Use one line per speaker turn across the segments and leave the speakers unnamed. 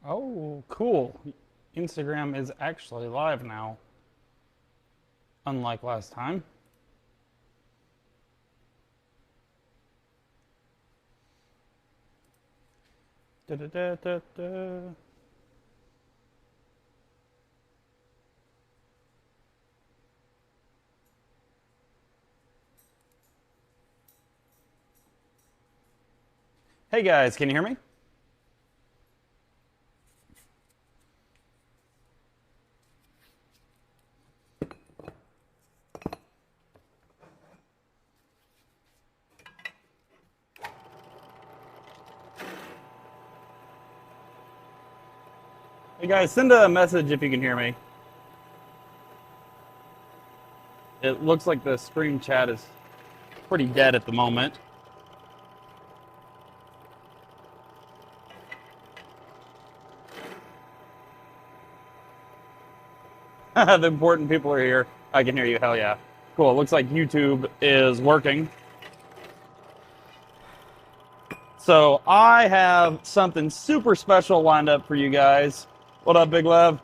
Oh, cool. Instagram is actually live now, unlike last time. Da, da, da, da, da. Hey guys, can you hear me? Hey guys, send a message if you can hear me. It looks like the stream chat is pretty dead at the moment. The important people are here. I can hear you. Hell yeah. Cool. It looks like YouTube is working. So I have something super special lined up for you guys. What up, Big Lev?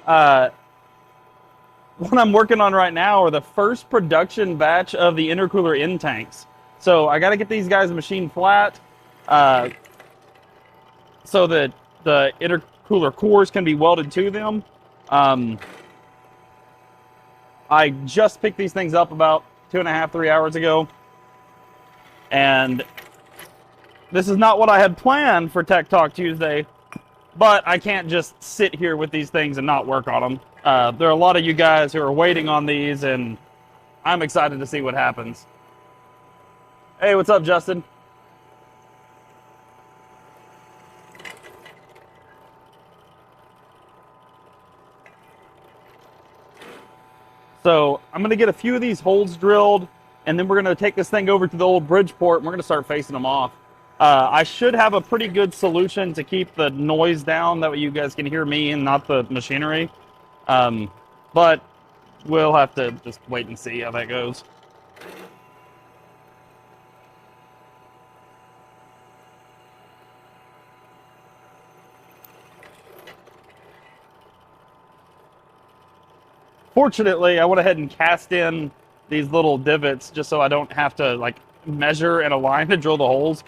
What I'm working on right now are the first production batch of the intercooler end tanks. So I got to get these guys machined flat so that the intercooler cores can be welded to them. I just picked these things up about 2.5, 3 hours ago. And this is not what I had planned for Tech Talk Tuesday, but I can't just sit here with these things and not work on them. There are a lot of you guys who are waiting on these, and I'm excited to see what happens. Hey, what's up, Justin? So I'm going to get a few of these holes drilled, and then we're going to take this thing over to the old Bridgeport, and we're going to start facing them off. I should have a pretty good solution to keep the noise down. That way you guys can hear me and not the machinery. But we'll have to just wait and see how that goes. Fortunately, I went ahead and cast in these little divots just so I don't have to like measure and align to drill the holes.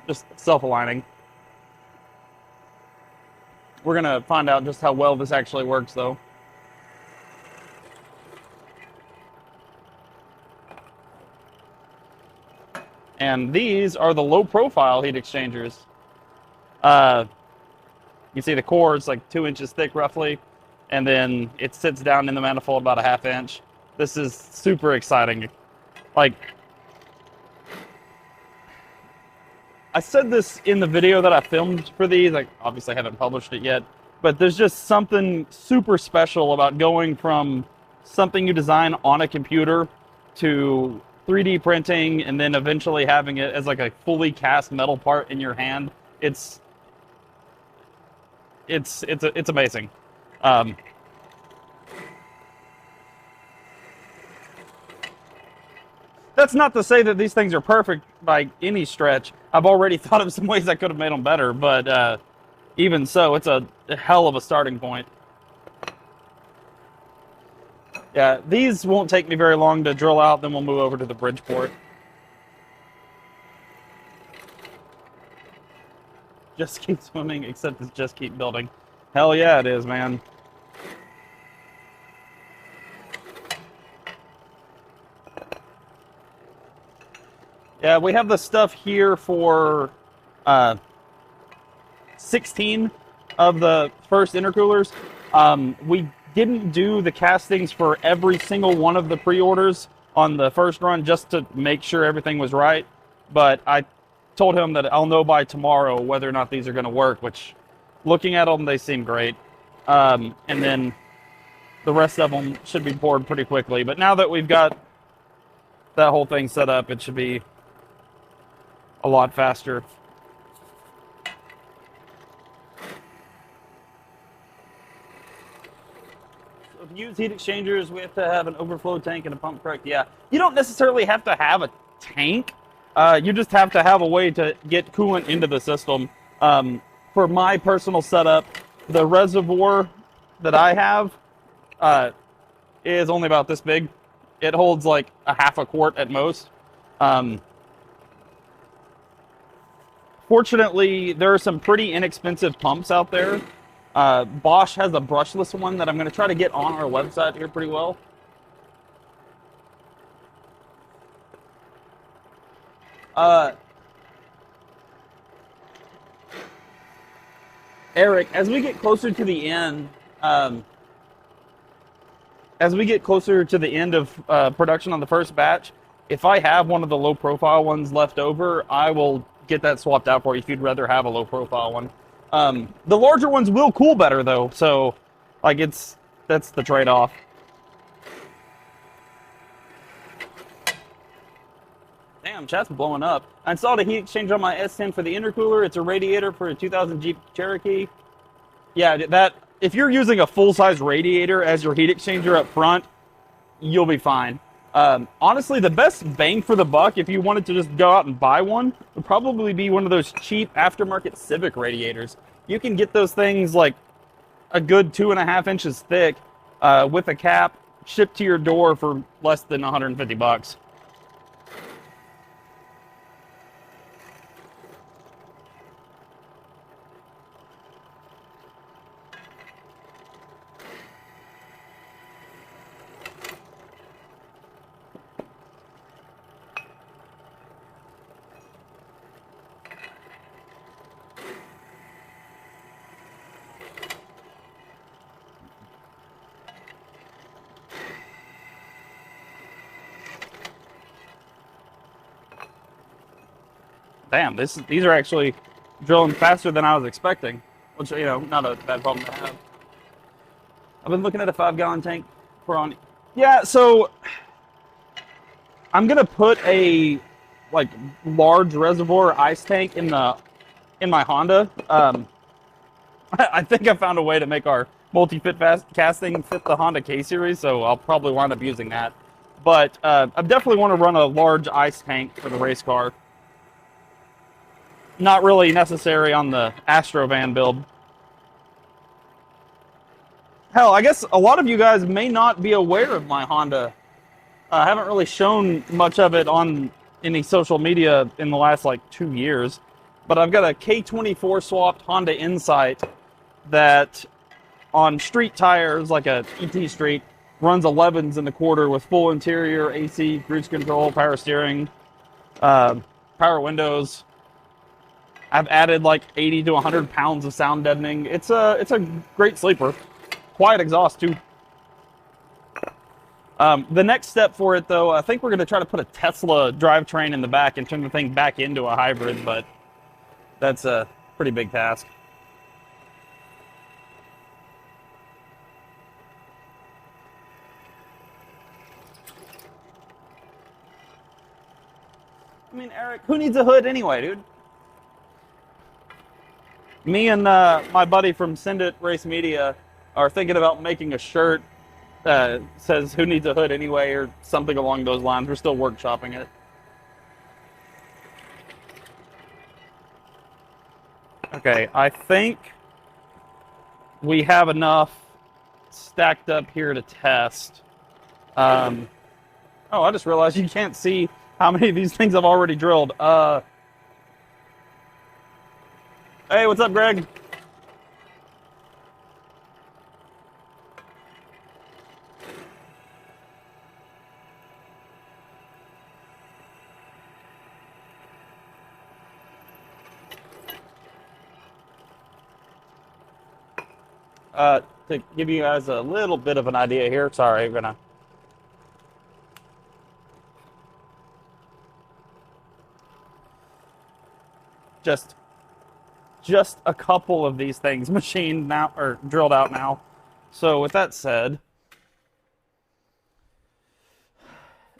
Just self-aligning. We're gonna find out just how well this actually works though. And these are the low profile heat exchangers. You see the core is like 2 inches thick roughly, and then it sits down in the manifold about a 1/2 inch. This is super exciting. Like, I said this in the video that I filmed for these. I obviously haven't published it yet, but there's just something super special about going from something you design on a computer to 3D printing and then eventually having it as like a fully cast metal part in your hand. It's amazing. That's not to say that these things are perfect by any stretch. I've already thought of some ways I could have made them better, but even so, it's a hell of a starting point. Yeah, these won't take me very long to drill out, then we'll move over to the Bridgeport. Just keep swimming, except it's just keep building. Hell yeah, it is, man. Yeah, we have the stuff here for 16 of the first intercoolers. We didn't do the castings for every single one of the pre-orders on the first run just to make sure everything was right. But I told him that I'll know by tomorrow whether or not these are going to work, which looking at them, they seem great. And then the rest of them should be poured pretty quickly. But now that we've got that whole thing set up, it should be a lot faster. So to use heat exchangers, we have to have an overflow tank and a pump, correct? Yeah. You don't necessarily have to have a tank. You just have to have a way to get coolant into the system. for my personal setup, the reservoir that I have is only about this big. It holds like a half a quart at most. Fortunately, there are some pretty inexpensive pumps out there. Bosch has a brushless one that I'm going to try to get on our website here pretty well. Eric, as we get closer to the end, of production on the first batch, if I have one of the low profile ones left over, I will get that swapped out for you if you'd rather have a low profile one. The larger ones will cool better though, so like that's the trade-off. Damn, chat's blowing up. I installed a heat exchanger on my S10 for the intercooler. It's a radiator for a 2000 Jeep Cherokee. Yeah, that if you're using a full-size radiator as your heat exchanger up front, you'll be fine. Honestly, the best bang for the buck, if you wanted to just go out and buy one, would probably be one of those cheap aftermarket Civic radiators. You can get those things like a good 2.5 inches thick with a cap, shipped to your door for less than 150 bucks. Damn, these are actually drilling faster than I was expecting, which, you know, not a bad problem to have. I've been looking at a 5-gallon tank for on. Yeah, so I'm gonna put a like large reservoir ice tank in my Honda. I think I found a way to make our multi-fit casting fit the Honda K series, so I'll probably wind up using that. But I definitely want to run a large ice tank for the race car. Not really necessary on the Astrovan build. Hell, I guess a lot of you guys may not be aware of my Honda. I haven't really shown much of it on any social media in the last like 2 years. But I've got a K24 swapped Honda Insight that on street tires, like a ET Street, runs 11s in the quarter with full interior, AC, cruise control, power steering, power windows. I've added like 80 to 100 pounds of sound deadening. It's a great sleeper. Quiet exhaust too. The next step for it though, I think we're going to try to put a Tesla drivetrain in the back and turn the thing back into a hybrid, but that's a pretty big task. I mean, Eric, who needs a hood anyway, dude? Me and my buddy from Send It Race Media are thinking about making a shirt that says "Who needs a hood anyway?" or something along those lines. We're still workshopping it. Okay, I think we have enough stacked up here to test. Oh, I just realized you can't see how many of these things I've already drilled. Hey, what's up, Greg? To give you guys a little bit of an idea here, sorry, I'm gonna just a couple of these things machined now or drilled out now. So with that said,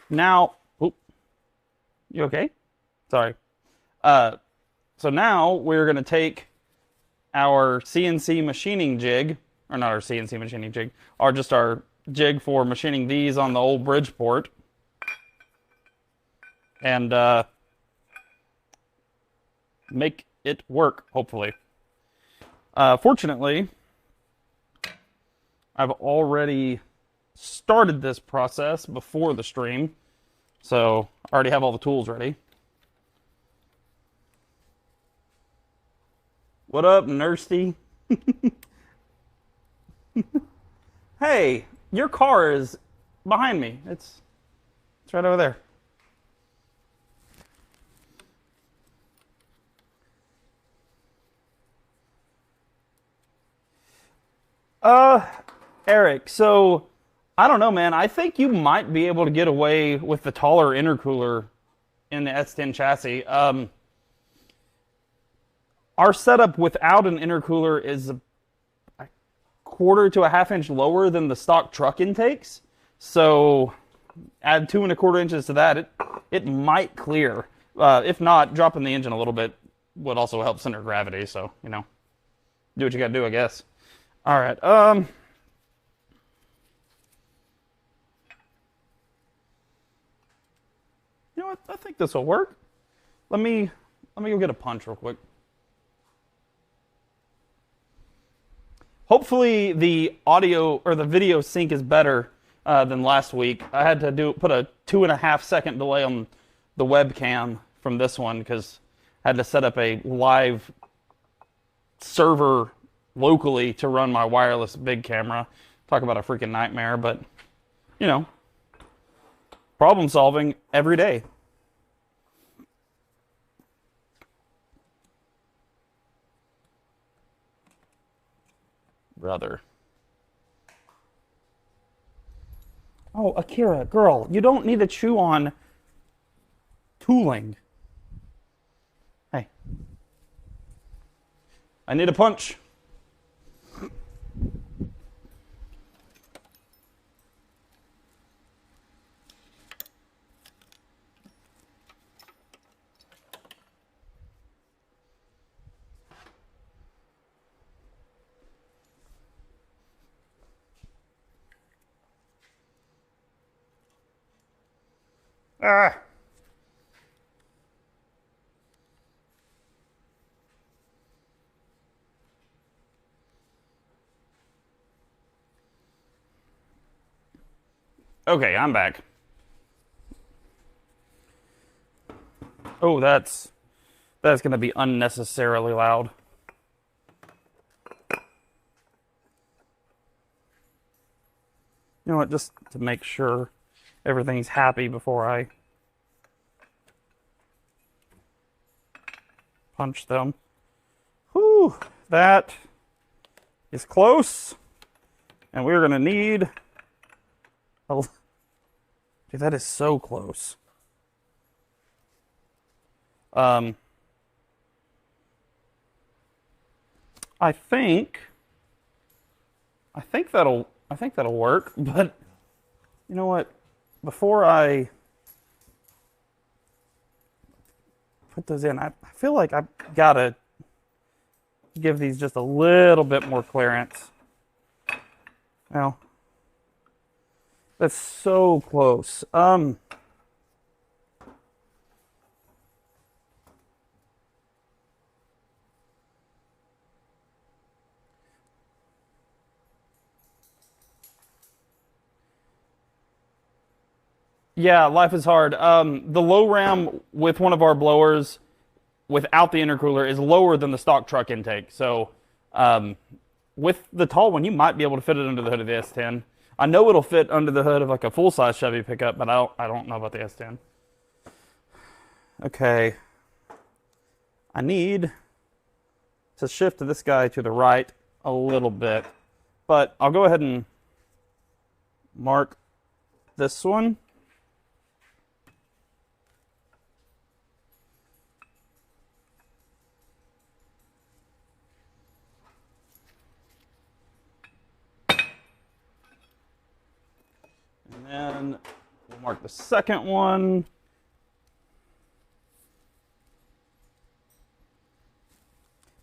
now, oop, you okay? Sorry. So now we're gonna take our CNC machining jig, or not our CNC machining jig, or just our jig for machining these on the old Bridgeport, and make it work, hopefully. Fortunately, I've already started this process before the stream, so I already have all the tools ready. What up, Nursty? Hey, your car is behind me. It's right over there. Eric, so I don't know, man. I think you might be able to get away with the taller intercooler in the S10 chassis. Our setup without an intercooler is a quarter to a half inch lower than the stock truck intakes. So add 2¼ inches to that, it might clear. If not, dropping the engine a little bit would also help center gravity. So, you know, do what you gotta do, I guess. All right. You know what? I think this will work. Let me go get a punch real quick. Hopefully the audio or the video sync is better than last week. I had to put a 2.5 second delay on the webcam from this one because I had to set up a live server locally to run my wireless big camera. Talk about a freaking nightmare, but you know, problem solving every day. Brother. Oh, Akira, girl, you don't need to chew on tooling. Hey. I need a punch. Ah. Okay, I'm back. Oh, that's going to be unnecessarily loud. You know what, just to make sure everything's happy before I punch them. Whew, that is close. And we're going to need a... Dude, that is so close. I think that'll work, but you know what? Before I put those in, I feel like I've got to give these just a little bit more clearance. Now, that's so close. Yeah, life is hard. The low ram with one of our blowers without the intercooler is lower than the stock truck intake. So with the tall one, you might be able to fit it under the hood of the S10. I know it'll fit under the hood of like a full-size Chevy pickup, but I don't know about the S10. Okay. I need to shift this guy to the right a little bit, but I'll go ahead and mark this one. And then we'll mark the second one.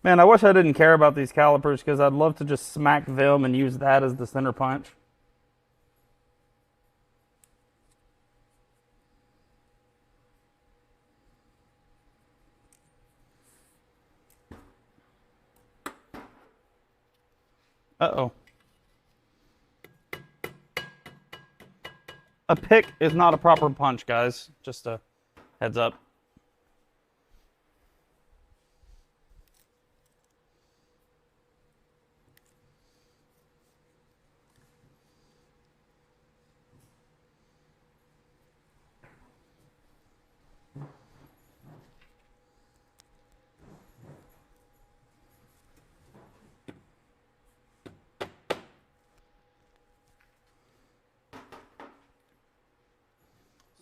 Man, I wish I didn't care about these calipers because I'd love to just smack them and use that as the center punch. Uh-oh. A pick is not a proper punch, guys. Just a heads up.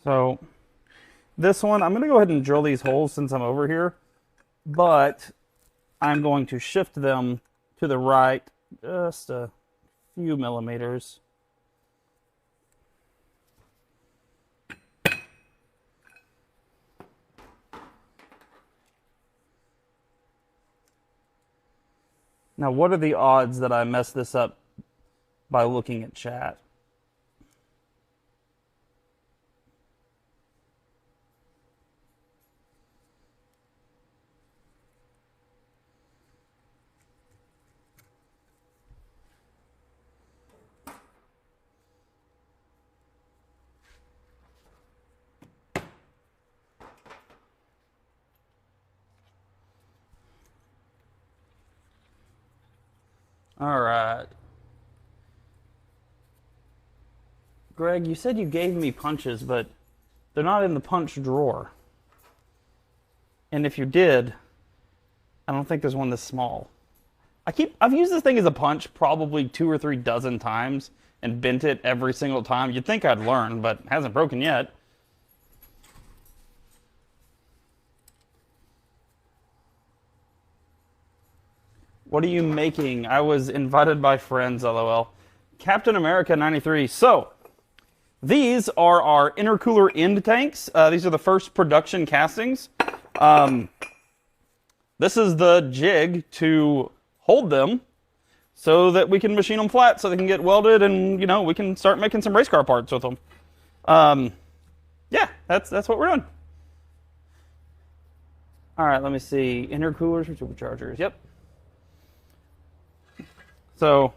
So this one, I'm going to go ahead and drill these holes since I'm over here, but I'm going to shift them to the right just a few millimeters. Now, what are the odds that I mess this up by looking at chat? All right. Greg, you said you gave me punches, but they're not in the punch drawer. And if you did, I don't think there's one this small. I've used this thing as a punch probably 2 or 3 dozen times and bent it every single time. You'd think I'd learn, but it hasn't broken yet. What are you making? I was invited by friends, lol. Captain America 93. So, these are our intercooler end tanks. These are the first production castings. This is the jig to hold them so that we can machine them flat so they can get welded and, you know, we can start making some race car parts with them. Yeah, that's what we're doing. All right, let me see. Intercoolers or superchargers. Yep. So,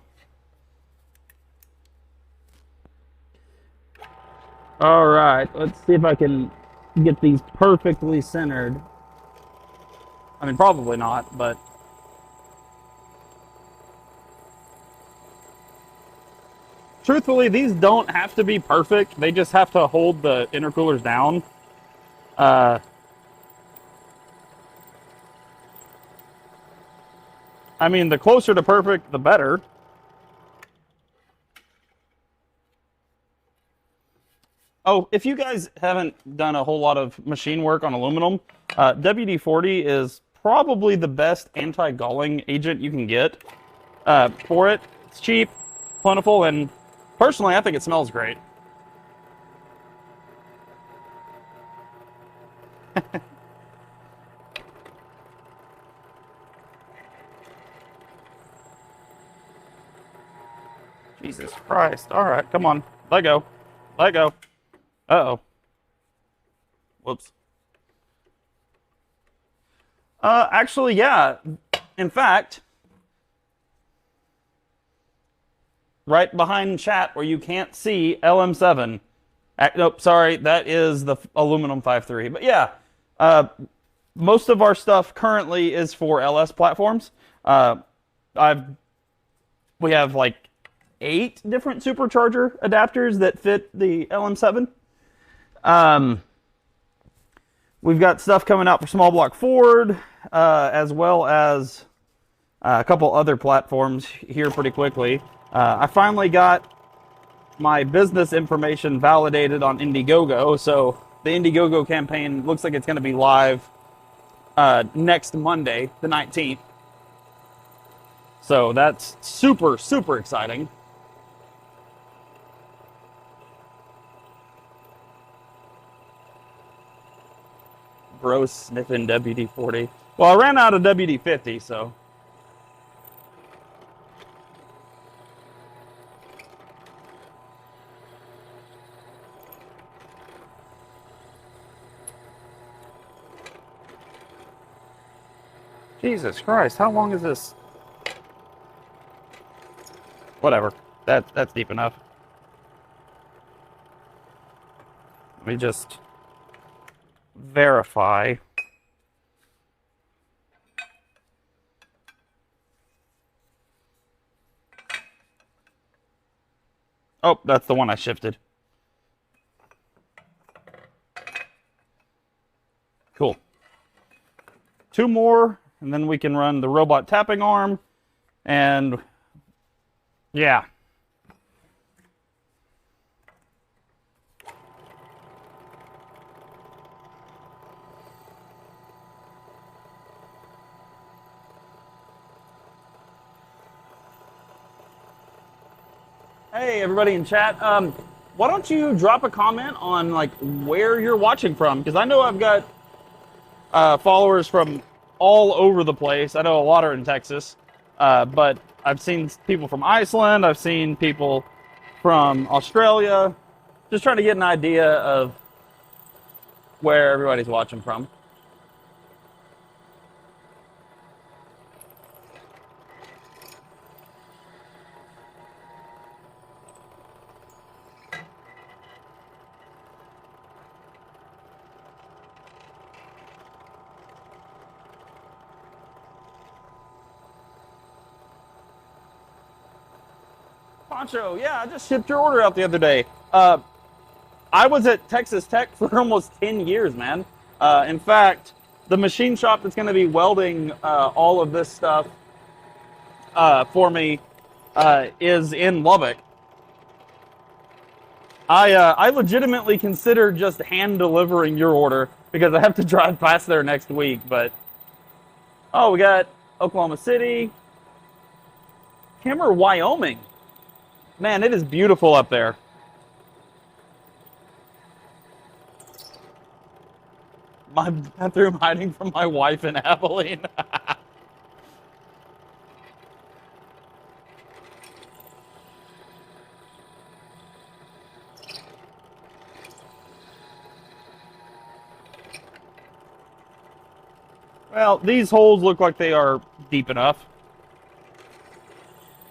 all right, let's see if I can get these perfectly centered. I mean, probably not, but truthfully, these don't have to be perfect. They just have to hold the intercoolers down. I mean, the closer to perfect, the better. Oh, if you guys haven't done a whole lot of machine work on aluminum, WD-40 is probably the best anti-galling agent you can get for it. It's cheap, plentiful, and personally, I think it smells great. Jesus Christ. All right, come on. Let go. Let go. Uh-oh. Whoops. Actually, yeah. In fact, right behind chat where you can't see LM7. Nope, sorry, that is the aluminum 5.3. But yeah, most of our stuff currently is for LS platforms. We have like 8 different supercharger adapters that fit the LM7. We've got stuff coming out for small block Ford, as well as a couple other platforms here pretty quickly. I finally got my business information validated on Indiegogo, so the Indiegogo campaign looks like it's going to be live next Monday, the 19th. So that's super, super exciting. Bro sniffing WD-40. Well, I ran out of WD-50, so. Jesus Christ, how long is this? Whatever. That's deep enough. Let me just verify. Oh, that's the one I shifted. Cool. 2 more, and then we can run the robot tapping arm, and yeah. Hey, everybody in chat. Why don't you drop a comment on like where you're watching from? Because I know I've got followers from all over the place. I know a lot are in Texas, but I've seen people from Iceland. I've seen people from Australia. Just trying to get an idea of where everybody's watching from. Poncho, yeah, I just shipped your order out the other day. I was at Texas Tech for almost 10 years, man. In fact, the machine shop that's going to be welding all of this stuff for me is in Lubbock. I legitimately consider just hand delivering your order because I have to drive past there next week. But oh, we got Oklahoma City, Kemmer, Wyoming. Man, it is beautiful up there. My bathroom hiding from my wife in Abilene. Well, these holes look like they are deep enough.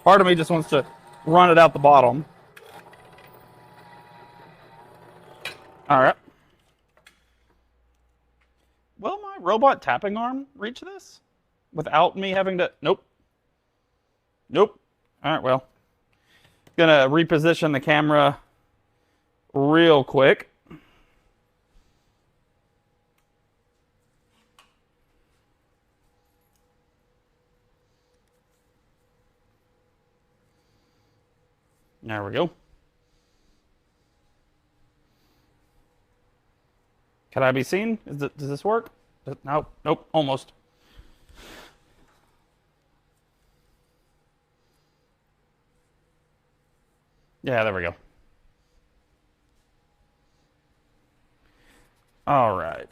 Part of me just wants to run it out the bottom. All right. Will my robot tapping arm reach this without me having to? Nope. Nope. All right, well. Gonna reposition the camera real quick. There we go. Can I be seen? Does this work? Nope. Nope. Almost. Yeah, there we go. All right.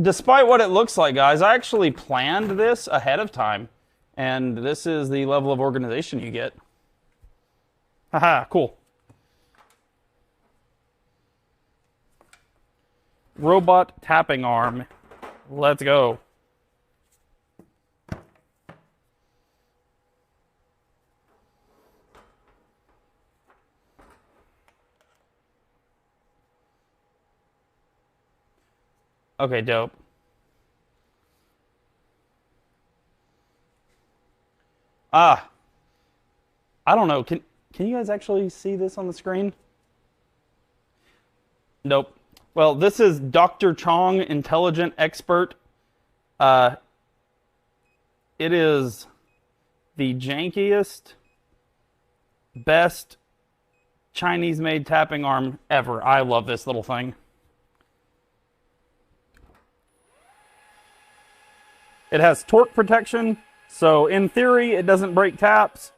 Despite what it looks like, guys, I actually planned this ahead of time. And this is the level of organization you get. Haha, cool. Robot tapping arm. Let's go. Okay, dope. I don't know. Can you guys actually see this on the screen? Nope. Well, this is Dr. Chong, Intelligent Expert. It is the jankiest, best Chinese-made tapping arm ever. I love this little thing. It has torque protection, so in theory, it doesn't break taps.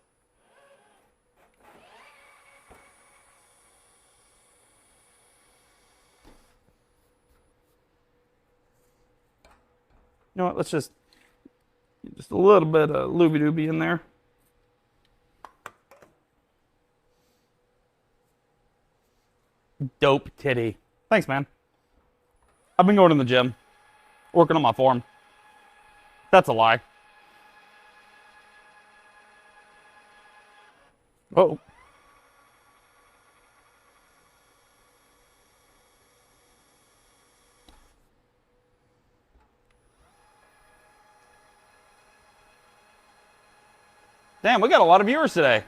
You know what, let's just a little bit of looby-dooby in there. Dope titty. Thanks, man. I've been going to the gym, working on my form. That's a lie. Oh. Damn, we got a lot of viewers today.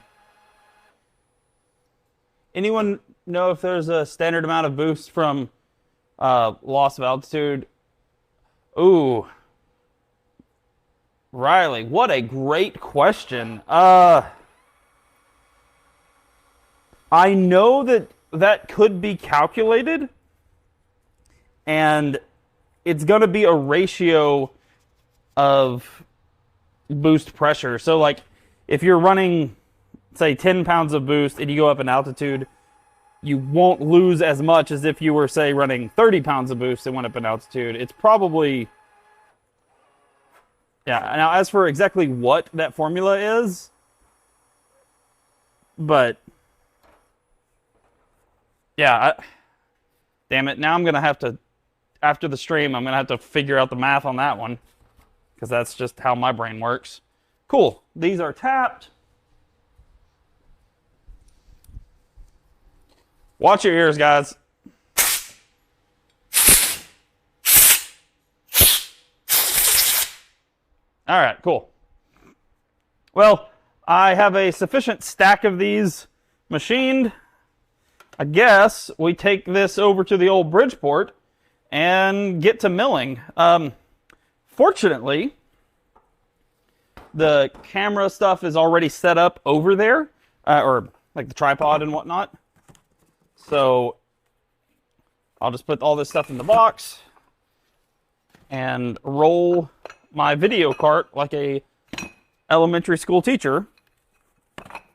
Anyone know if there's a standard amount of boost from loss of altitude? Ooh. Riley, what a great question. I know that that could be calculated, and it's going to be a ratio of boost pressure. So, like, if you're running, say, 10 pounds of boost and you go up in altitude, you won't lose as much as if you were, say, running 30 pounds of boost and went up in altitude. It's probably... Yeah, now as for exactly what that formula is, but... Yeah, damn it. Now I'm going to have to, after the stream, I'm going to have to figure out the math on that one. Because that's just how my brain works. Cool. These are tapped. Watch your ears, guys. All right, cool. Well, I have a sufficient stack of these machined. I guess we take this over to the old Bridgeport and get to milling. Fortunately, the camera stuff is already set up over there, or like the tripod and whatnot. So I'll just put all this stuff in the box and roll my video cart like a elementary school teacher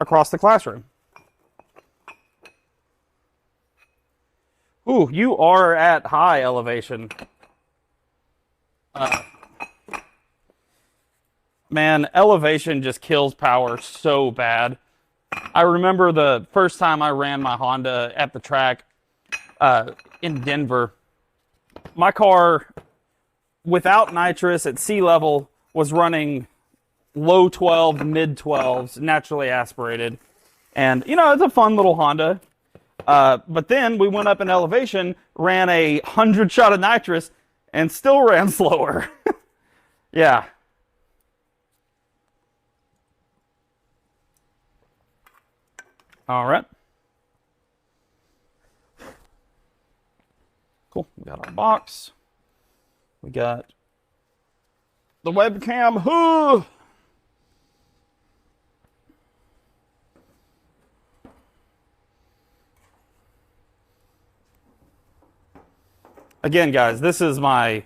across the classroom. Ooh, you are at high elevation. Man, elevation just kills power so bad. I remember the first time I ran my Honda at the track in Denver. My car, without nitrous at sea level, was running low 12, mid 12s, naturally aspirated. And, you know, it's a fun little Honda. But then we went up in elevation, ran 100 shot of nitrous, and still ran slower. Yeah. All right. Cool. We got our box. We got the webcam. Ooh. Again, guys, this is my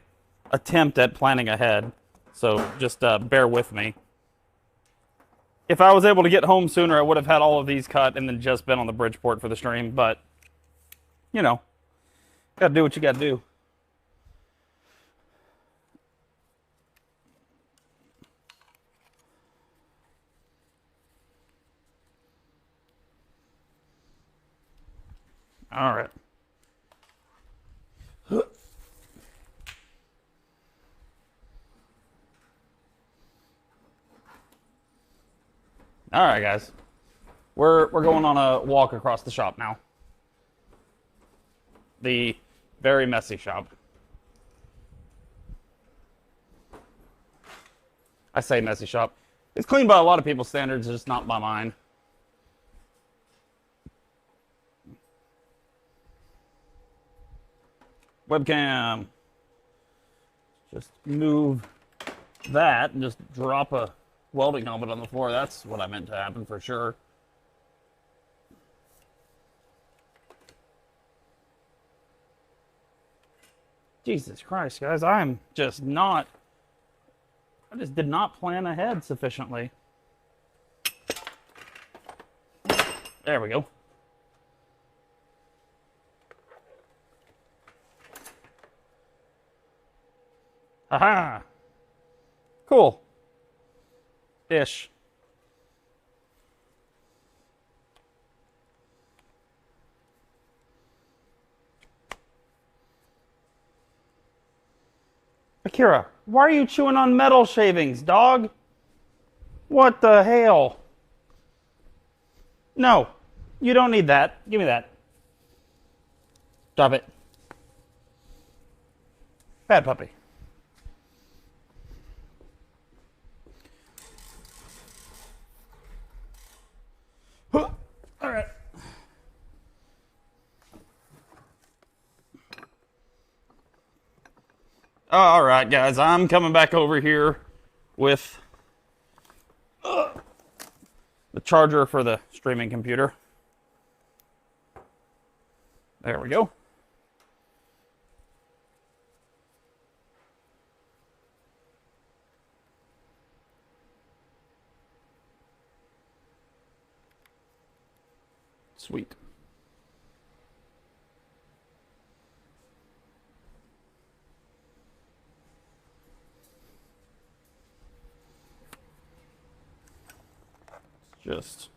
attempt at planning ahead, so just bear with me. If I was able to get home sooner, I would have had all of these cut and then just been on the Bridgeport for the stream, but, you know, gotta do what you gotta do. All right. All right, guys. We're going on a walk across the shop now. The very messy shop. I say messy shop. It's clean by a lot of people's standards, just not by mine. Webcam. Just move that and just drop a welding helmet on the floor. That's what I meant to happen for sure. Jesus Christ, guys, I just did not plan ahead sufficiently. There we go. Aha! Cool. Ish. Akira, why are you chewing on metal shavings, dog? What the hell? No, you don't need that. Give me that. Stop it. Bad puppy. All right. All right, guys, I'm coming back over here with the charger for the streaming computer. There we go. Sweet. Just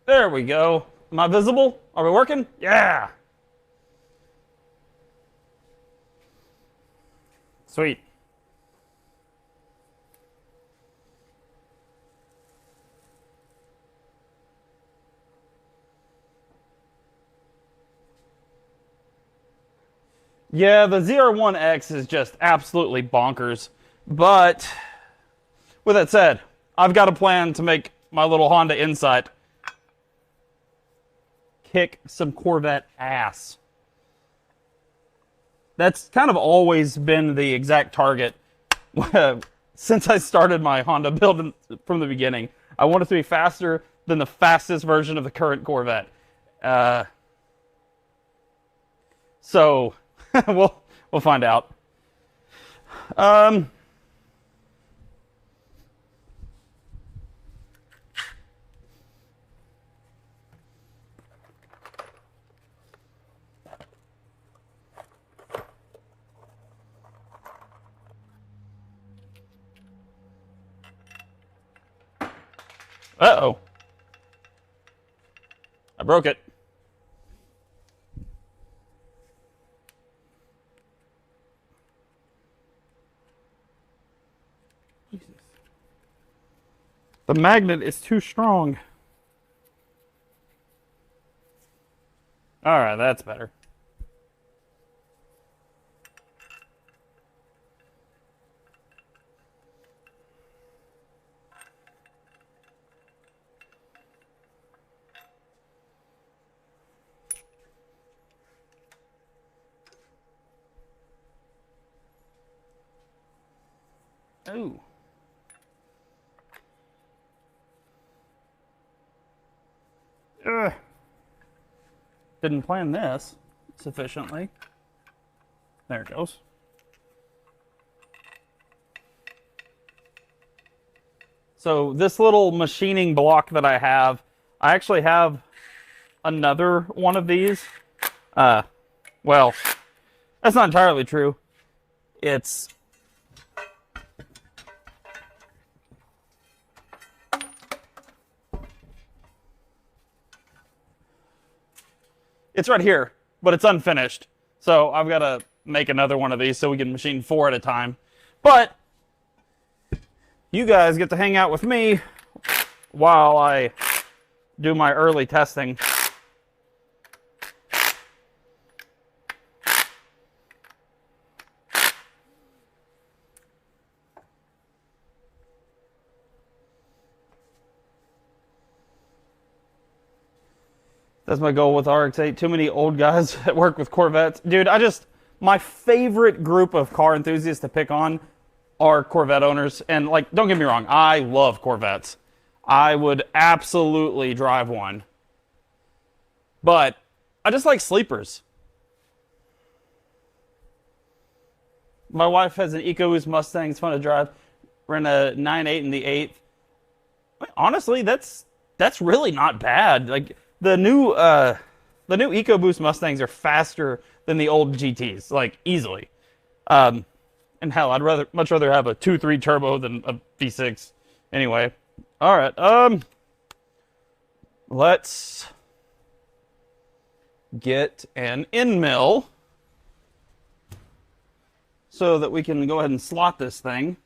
there we go. Am I visible? Are we working? Yeah. Sweet. Yeah, the ZR1X is just absolutely bonkers. But with that said, I've got a plan to make my little Honda Insight kick some Corvette ass. That's kind of always been the exact target since I started my Honda build from the beginning. I want it to be faster than the fastest version of the current Corvette. So we'll find out. Uh-oh. I broke it. Jesus. The magnet is too strong. All right, that's better. Ooh. Ugh. Didn't plan this sufficiently. There it goes. So this little machining block that I actually have another one of these. Well, that's not entirely true. It's right here, but it's unfinished. So I've got to make another one of these so we can machine 4 at a time. But you guys get to hang out with me while I do my early testing. That's my goal with RX-8. Too many old guys that work with Corvettes. Dude, my favorite group of car enthusiasts to pick on are Corvette owners. And, like, don't get me wrong, I love Corvettes. I would absolutely drive one. But I just like sleepers. My wife has an EcoBoost Mustang. It's fun to drive. We're in a 9.8 in the 8th. Honestly, that's really not bad. Like, the new EcoBoost Mustangs are faster than the old GTs, like easily. And hell, I'd much rather have a 2.3 turbo than a V6. Anyway, all right. Let's get an end mill so that we can go ahead and slot this thing.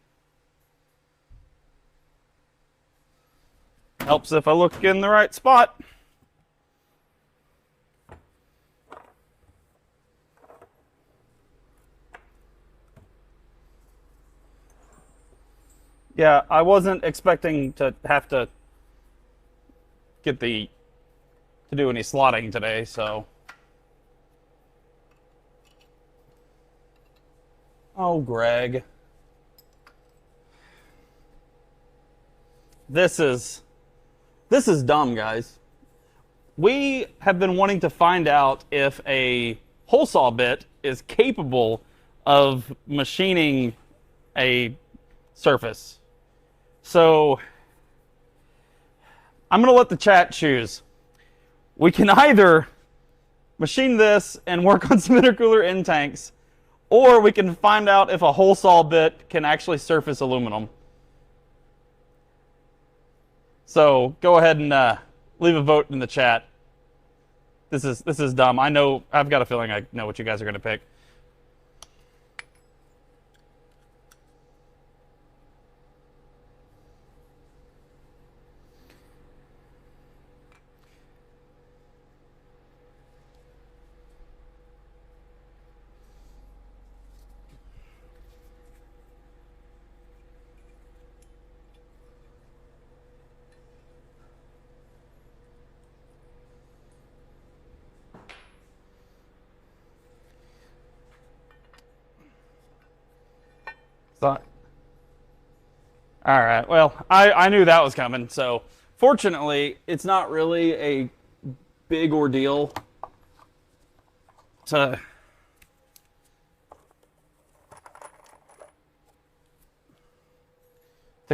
Helps if I look in the right spot. Yeah, I wasn't expecting to have to to do any slotting today, so. Oh, Greg. This is dumb, guys. We have been wanting to find out if a hole saw bit is capable of machining a surface. So I'm going to let the chat choose. We can either machine this and work on some intercooler end tanks, or we can find out if a hole saw bit can actually surface aluminum. So go ahead and leave a vote in the chat. This is dumb. I've got a feeling I know what you guys are going to pick. So, all right. Well, I knew that was coming. So fortunately, it's not really a big ordeal to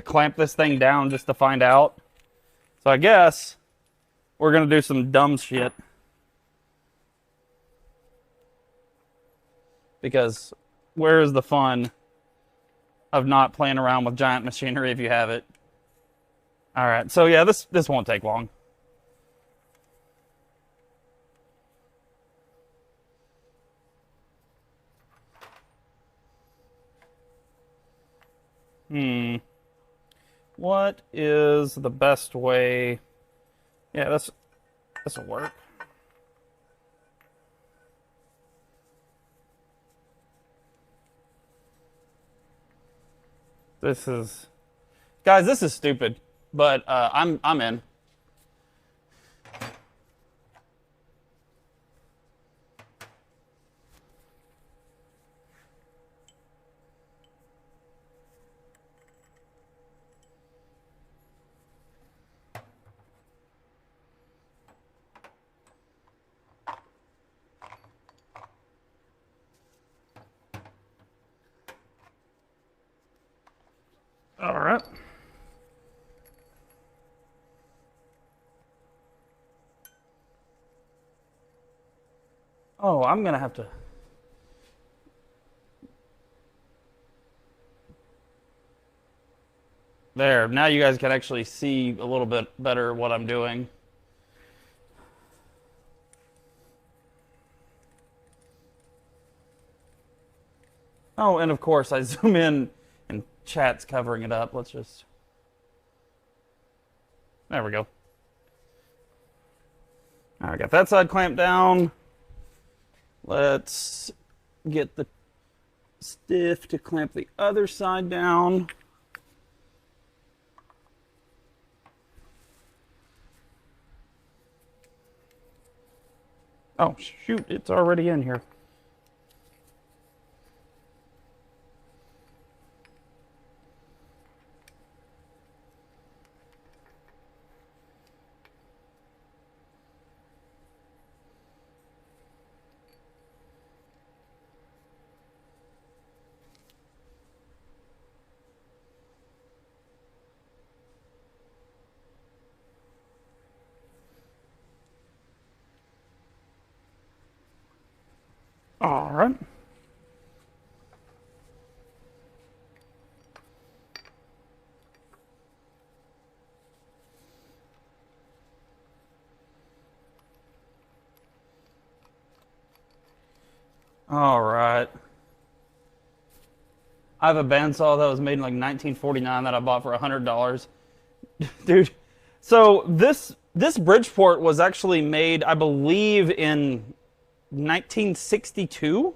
clamp this thing down just to find out. So I guess we're going to do some dumb shit. Because where is the fun of not playing around with giant machinery if you have it? All right, so yeah, this won't take long. What is the best way? Yeah, this will work. Guys, this is stupid, but I'm in. All right. Oh, I'm gonna have to. There, now you guys can actually see a little bit better what I'm doing. Oh, and of course I zoom in and chat's covering it up. Let's just. There we go. All right, got that side clamped down. Let's get the stiff to clamp the other side down. Oh, shoot, it's already in here. All right. All right. I have a bandsaw that was made in like 1949 that I bought for $100. Dude, so this Bridgeport was actually made, I believe, in 1962.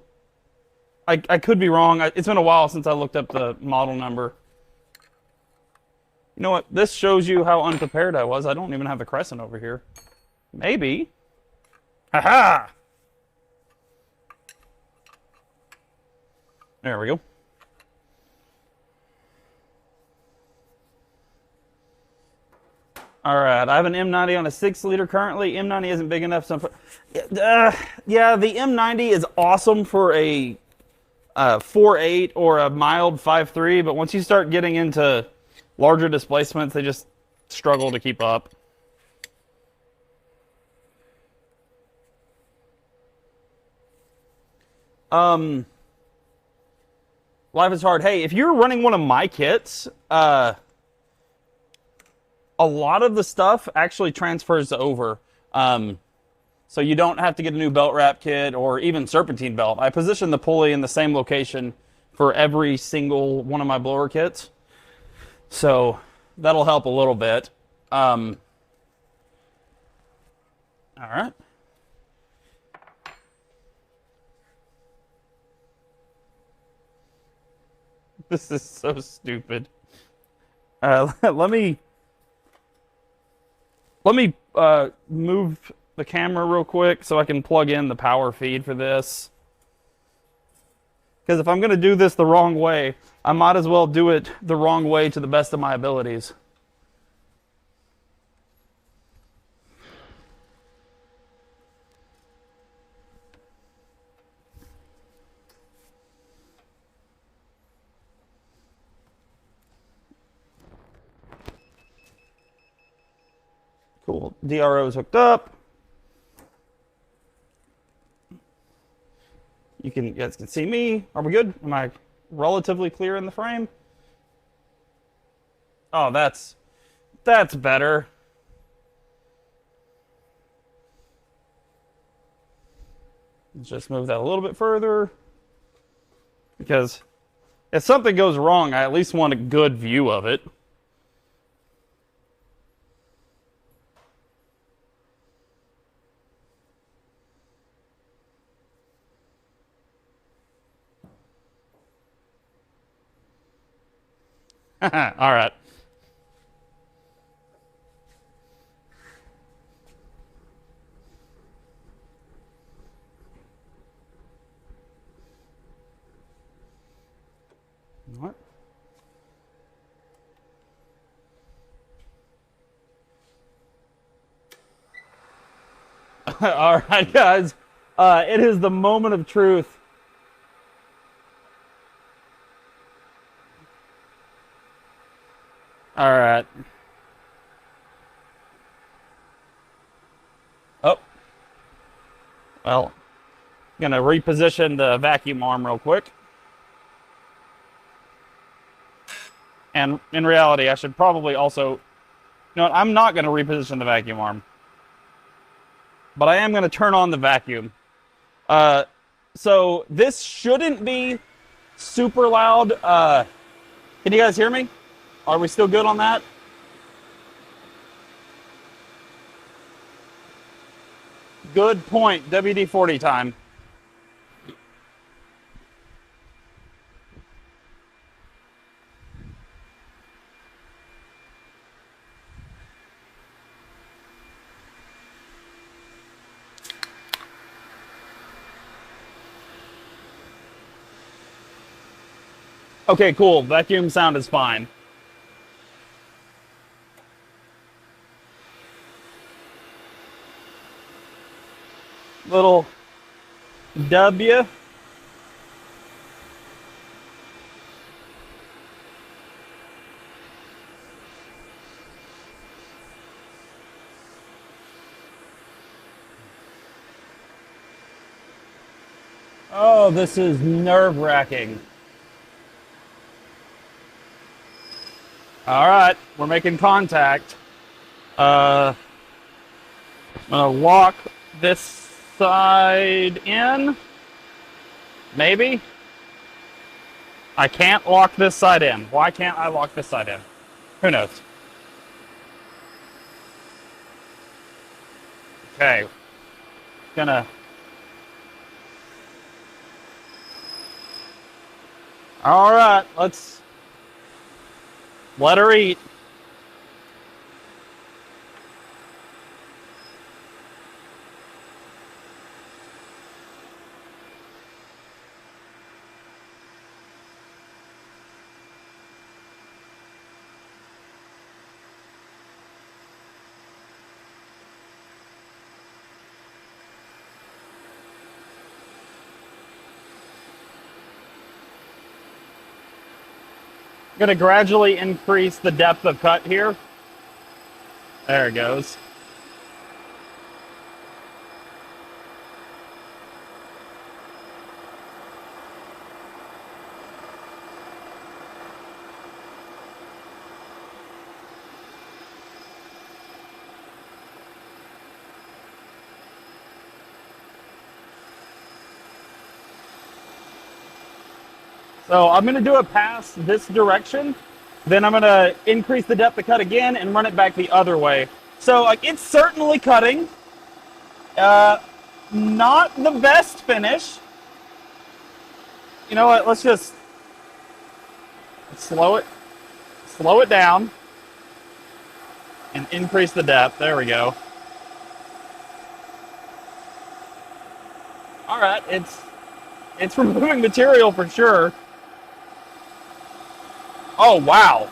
I could be wrong. It's been a while since I looked up the model number. You know what? This shows you how unprepared I was. I don't even have the crescent over here. Maybe. Haha! There we go. All right, I have an M90 on a 6-liter currently. M90 isn't big enough. So yeah, the M90 is awesome for a 4.8 or a mild 5.3, but once you start getting into larger displacements, they just struggle to keep up. Life is hard. Hey, if you're running one of my kits, a lot of the stuff actually transfers over. So you don't have to get a new belt wrap kit or even serpentine belt. I position the pulley in the same location for every single one of my blower kits. So that'll help a little bit. All right. This is so stupid. Let me move the camera real quick so I can plug in the power feed for this. Because if I'm going to do this the wrong way, I might as well do it the wrong way to the best of my abilities. Cool. DRO is hooked up. You guys can see me. Are we good? Am I relatively clear in the frame? Oh, that's better. Let's just move that a little bit further. Because if something goes wrong, I at least want a good view of it. All right. What? All right, guys. It is the moment of truth. All right. Oh. Well, I'm going to reposition the vacuum arm real quick. And in reality, I should probably also... You know what? I'm not going to reposition the vacuum arm. But I am going to turn on the vacuum. So this shouldn't be super loud. Can you guys hear me? Are we still good on that? Good point. WD-40 time. Okay, cool. Vacuum sound is fine. Little W. Oh, this is nerve-wracking. All right, we're making contact. I'm gonna lock this side in. Maybe. I can't lock this side in. Why can't I lock this side in? Who knows? Okay. Gonna... Alright, let's... let her eat. Going to gradually increase the depth of cut here. There it goes. So I'm going to do it past this direction. Then I'm going to increase the depth of cut again and run it back the other way. So it's certainly cutting. Not the best finish. You know what? Let's just slow it down and increase the depth. There we go. All right, it's removing material for sure. Oh, wow.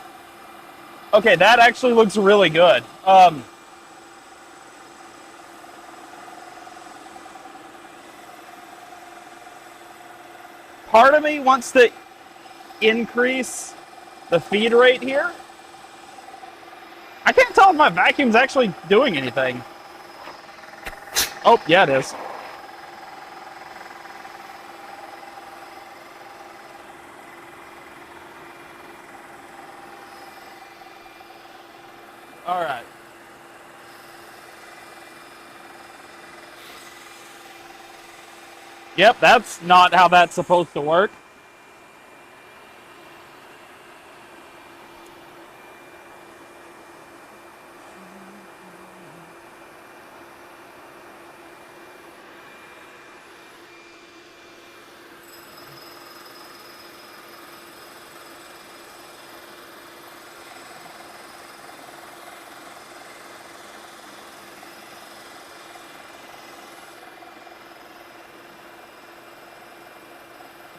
Okay, that actually looks really good. Part of me wants to increase the feed rate here. I can't tell if my vacuum's actually doing anything. Oh, yeah, it is. All right. Yep, that's not how that's supposed to work.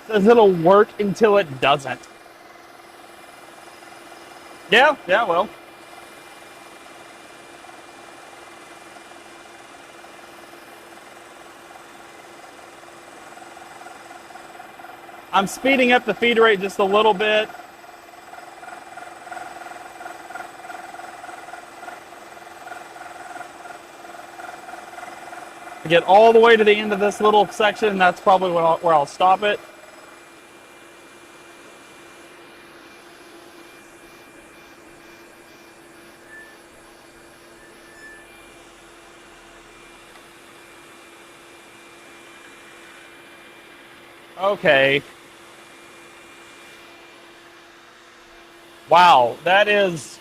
Says it'll work until it doesn't. Yeah, well. I'm speeding up the feed rate just a little bit. To get all the way to the end of this little section, that's probably where I'll stop it. Okay. Wow, that is...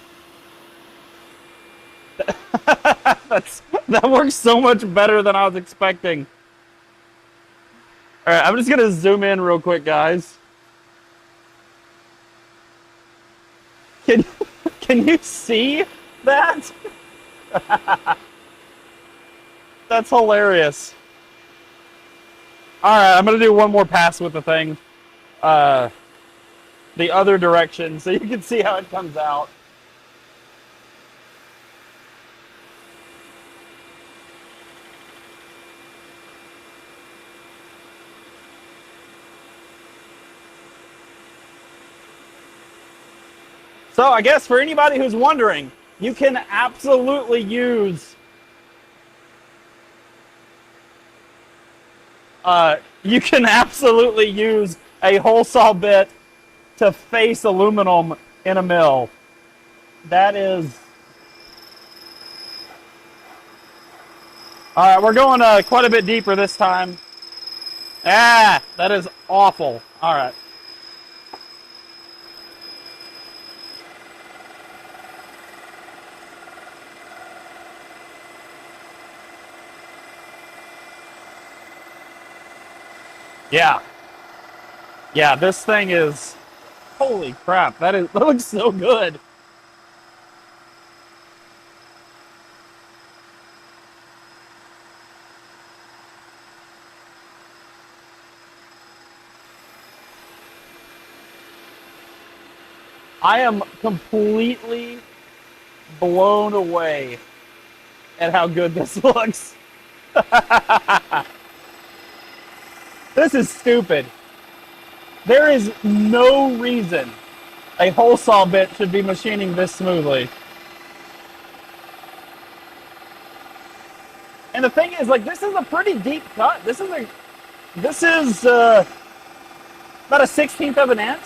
that works so much better than I was expecting. All right, I'm just going to zoom in real quick, guys. Can you see that? That's hilarious. All right, I'm going to do one more pass with the thing. The other direction, so you can see how it comes out. So I guess for anybody who's wondering, you can absolutely use a hole saw bit to face aluminum in a mill. That is... All right, we're going quite a bit deeper this time. Ah, that is awful. All right. Yeah. Yeah, this thing is, holy crap, that looks so good. I am completely blown away at how good this looks. This is stupid. There is no reason a hole saw bit should be machining this smoothly. And the thing is, like, this is a pretty deep cut. This is about a 16th of an inch.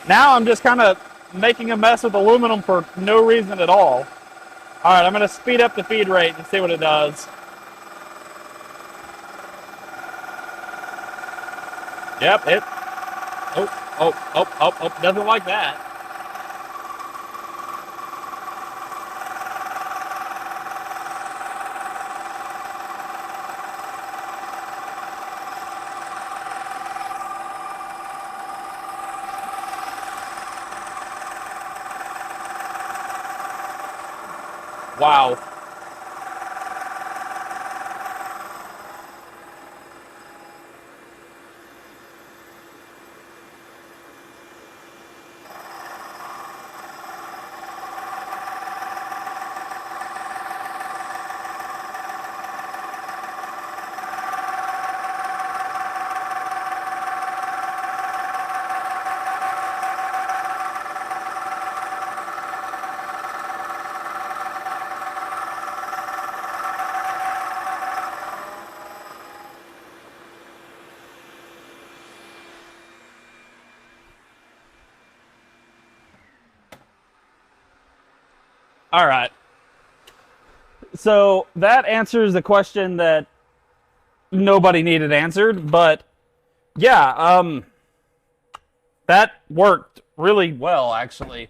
Now I'm just kind of making a mess with aluminum for no reason at all. All right, I'm going to speed up the feed rate and see what it does. Yep, it. Oh, doesn't like that. Wow. All right. So that answers the question that nobody needed answered, but yeah, that worked really well, actually.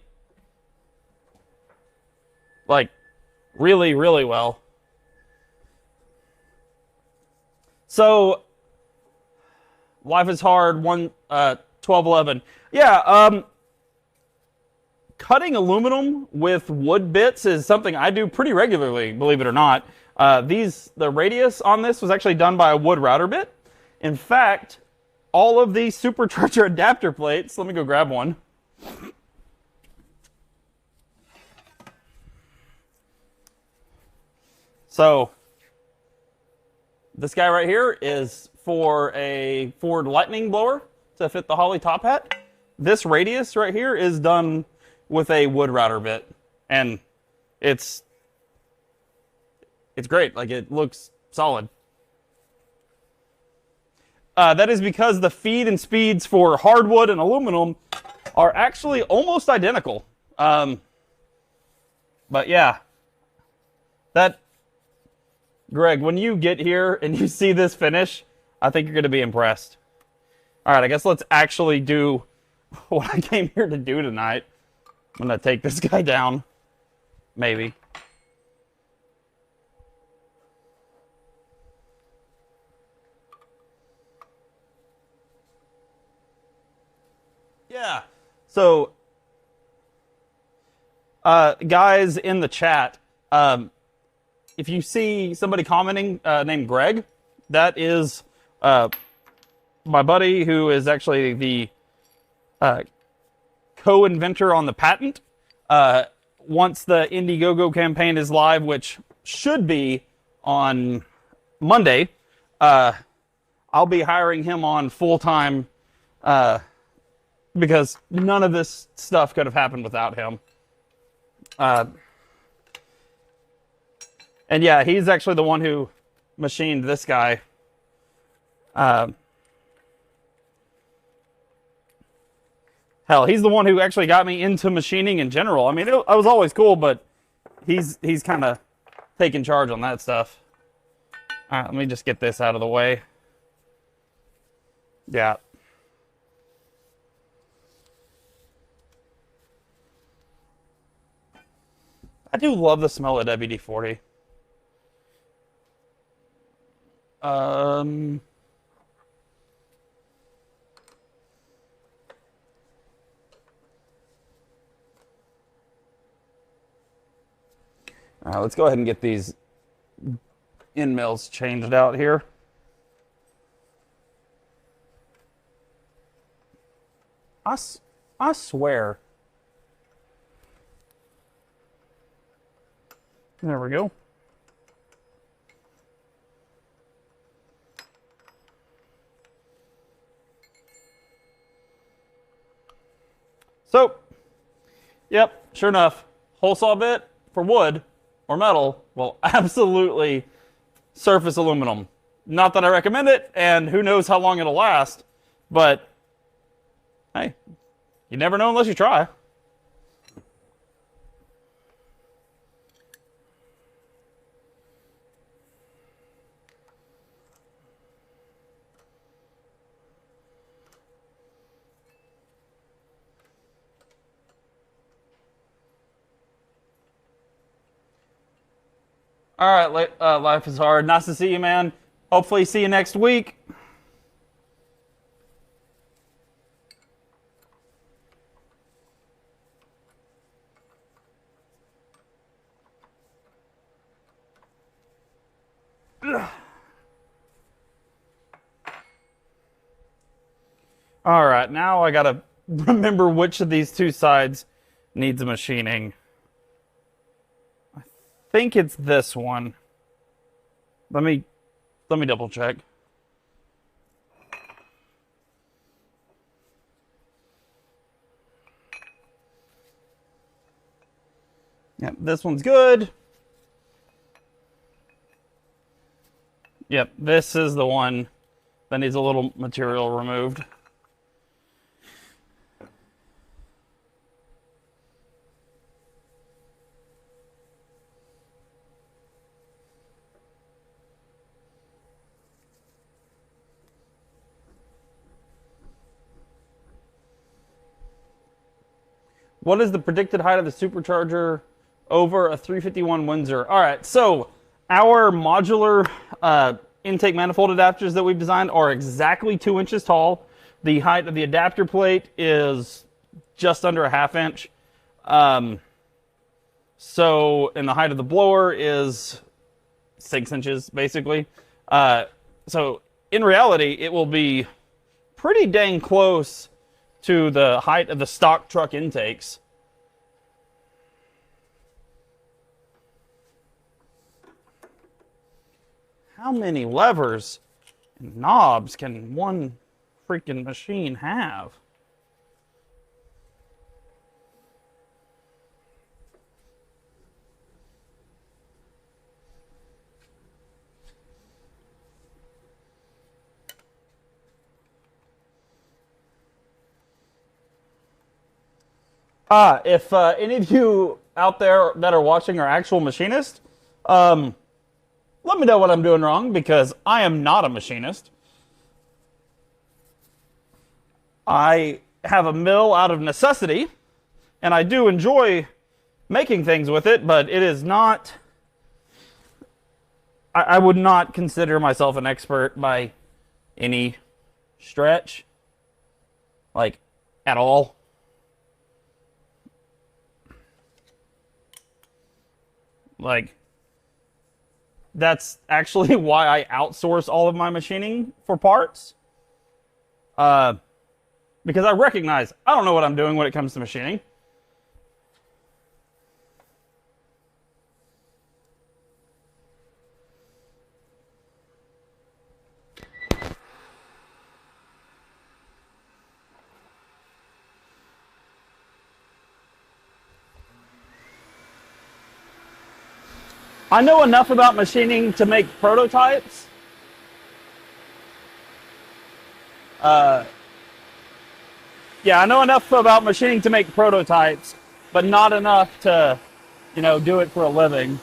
Like, really, really well. So, life is hard. 1211. Yeah, cutting aluminum with wood bits is something I do pretty regularly, believe it or not. The radius on this was actually done by a wood router bit. In fact, all of these supercharger adapter plates, let me go grab one. So, this guy right here is for a Ford Lightning blower to fit the Holley top hat. This radius right here is done with a wood router bit, and it's great. Like, it looks solid. That is because the feed and speeds for hardwood and aluminum are actually almost identical. But yeah, that, Greg, when you get here and you see this finish, I think you're going to be impressed. All right, I guess let's actually do what I came here to do tonight. I'm going to take this guy down, maybe. Yeah. So, guys in the chat, if you see somebody commenting named Greg, that is my buddy who is actually the co-inventor on the patent. Once the Indiegogo campaign is live, which should be on Monday, I'll be hiring him on full-time because none of this stuff could have happened without him. And yeah, he's actually the one who machined this guy. Hell, he's the one who actually got me into machining in general. I mean, I was always cool, but he's kind of taking charge on that stuff. All right, let me just get this out of the way. Yeah. I do love the smell of WD-40. Um, let's go ahead and get these end mills changed out here. I swear. There we go. So, yep, sure enough, hole saw bit for wood or metal will absolutely surface aluminum. Not that I recommend it, and who knows how long it'll last, but hey, you never know unless you try. All right, life is hard. Nice to see you, man. Hopefully, see you next week. All right, now I gotta remember which of these two sides needs machining. I think it's this one. Let me double check. Yep, this one's good. Yep, this is the one that needs a little material removed. What is the predicted height of the supercharger over a 351 Windsor? All right, so our modular intake manifold adapters that we've designed are exactly 2 inches tall. The height of the adapter plate is just under a ½ inch. So, and the height of the blower is 6 inches, basically. So, in reality, it will be pretty dang close to the height of the stock truck intakes. How many levers and knobs can one freaking machine have? If any of you out there that are watching are actual machinists, let me know what I'm doing wrong, because I am not a machinist. I have a mill out of necessity, and I do enjoy making things with it, but it is not... I would not consider myself an expert by any stretch. Like, at all. Like, that's actually why I outsource all of my machining for parts. Because I recognize I don't know what I'm doing when it comes to machining. I know enough about machining to make prototypes. Yeah, I know enough about machining to make prototypes, but not enough to, do it for a living.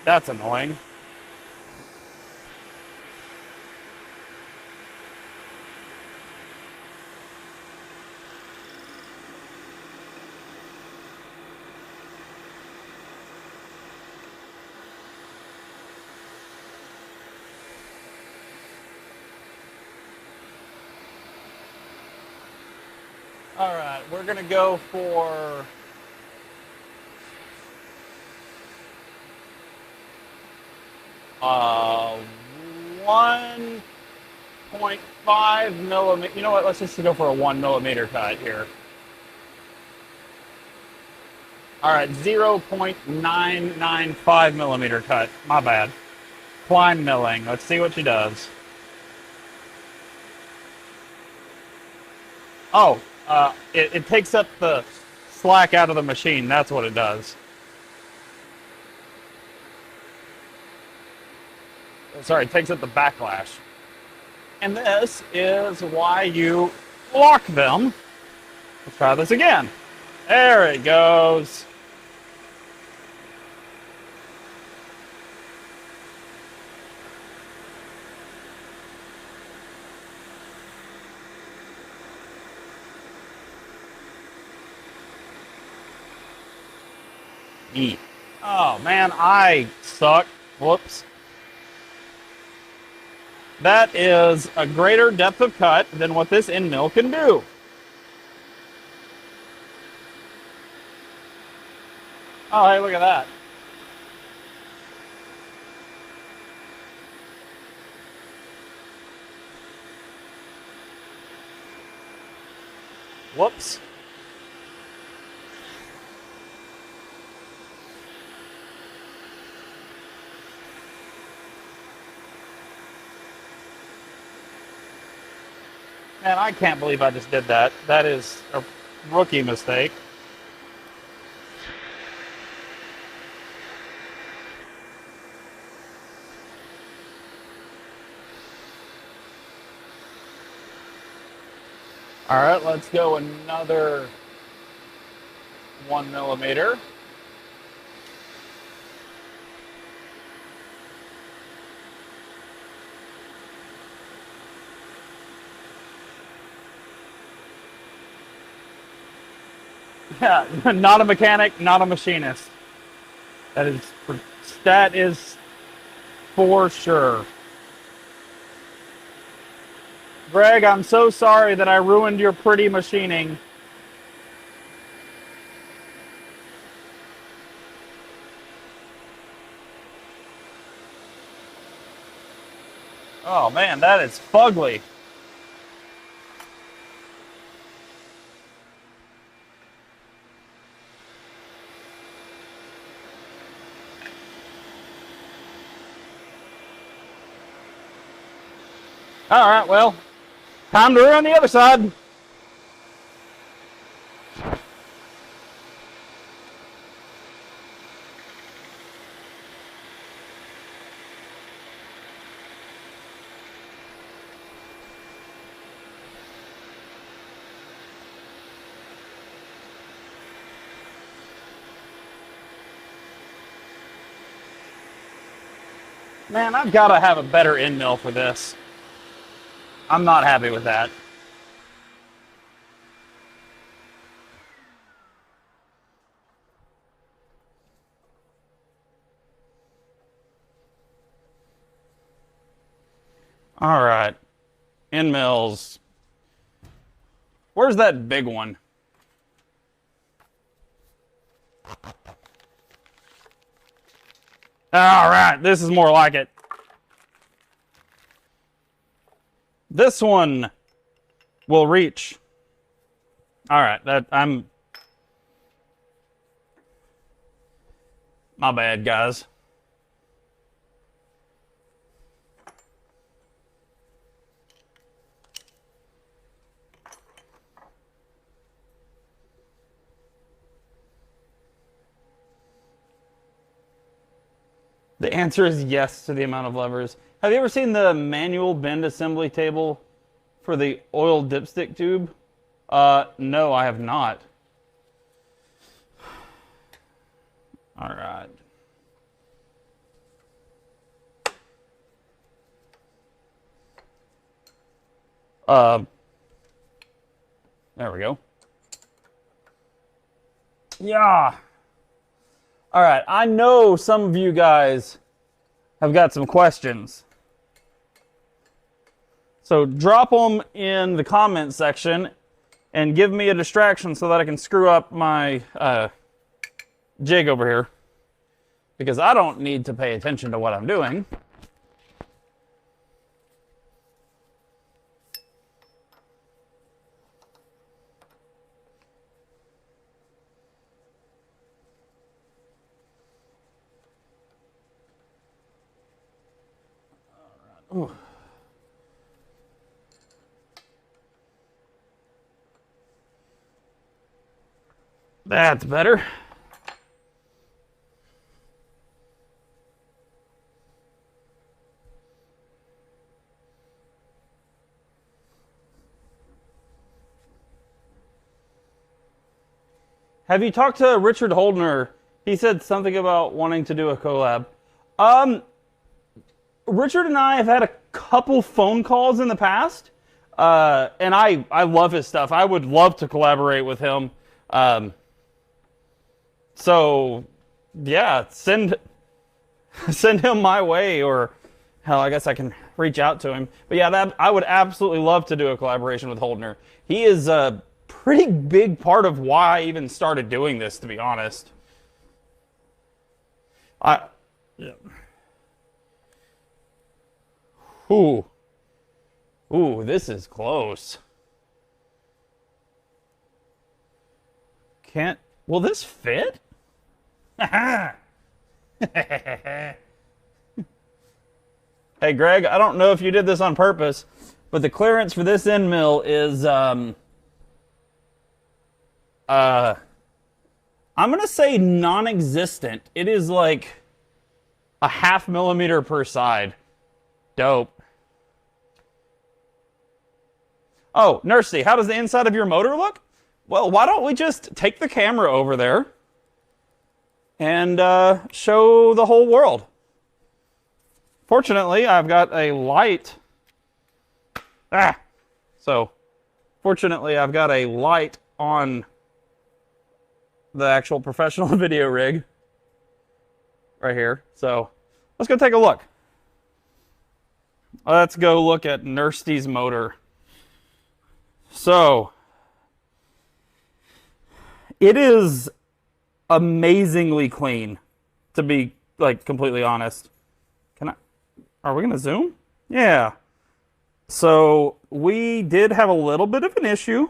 That's annoying. All right, we're gonna go for 1.5 millimeter. You know what? Let's just go for a 1 millimeter cut here. All right, 0.995 millimeter cut. My bad. Klein milling. Let's see what she does. Oh, it takes up the slack out of the machine. That's what it does. Sorry, it takes up the backlash. And this is why you lock them. Let's try this again. There it goes. Neat. Oh man, I suck. Whoops. That is a greater depth of cut than what this end mill can do. Oh, hey, look at that. Whoops. Man, I can't believe I just did that. That is a rookie mistake. All right, let's go another 1 millimeter. Yeah, not a mechanic, not a machinist. That is for sure. Greg, I'm so sorry that I ruined your pretty machining. Oh man, that is fugly. All right, well, time to ruin the other side. Man, I've got to have a better end mill for this. I'm not happy with that. All right, end mills. Where's that big one? All right, this is more like it. This one will reach. All right, my bad, guys. The answer is yes to the amount of levers. Have you ever seen the manual bend assembly table for the oil dipstick tube? No, I have not. All right. There we go. Yeah. All right, I know some of you guys have got some questions. So drop them in the comment section and give me a distraction so that I can screw up my jig over here. Because I don't need to pay attention to what I'm doing. Ooh. That's better. Have you talked to Richard Holdner? He said something about wanting to do a collab. Richard and I have had a couple phone calls in the past, and I love his stuff. I would love to collaborate with him. So, yeah, send him my way, or hell, I guess I can reach out to him. But yeah, I would absolutely love to do a collaboration with Holdner. He is a pretty big part of why I even started doing this, to be honest. Yeah. Ooh. Ooh, this is close. Will this fit? Hey, Greg, I don't know if you did this on purpose, but the clearance for this end mill is, I'm going to say non-existent. It is like a 0.5 millimeter per side. Dope. Oh, Nursey, how does the inside of your motor look? Well, why don't we just take the camera over there and show the whole world. Fortunately, I've got a light. So, fortunately, I've got a light on the actual professional video rig right here. So, let's go take a look. Let's go look at Nursty's motor. So, it is amazingly clean, to be like completely honest. Are we gonna zoom? Yeah. So we did have a little bit of an issue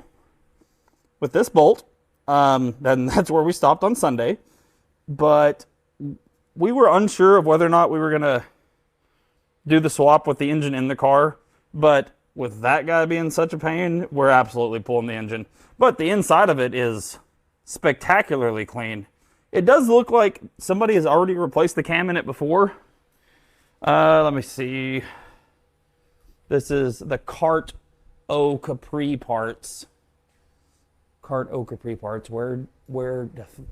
with this bolt. And that's where we stopped on Sunday. But we were unsure of whether or not we were gonna do the swap with the engine in the car. But with that guy being such a pain, we're absolutely pulling the engine. But the inside of it is spectacularly clean. It does look like somebody has already replaced the cam in it before. Let me see. This is the Cart O Capri parts. Cart O Capri parts. Where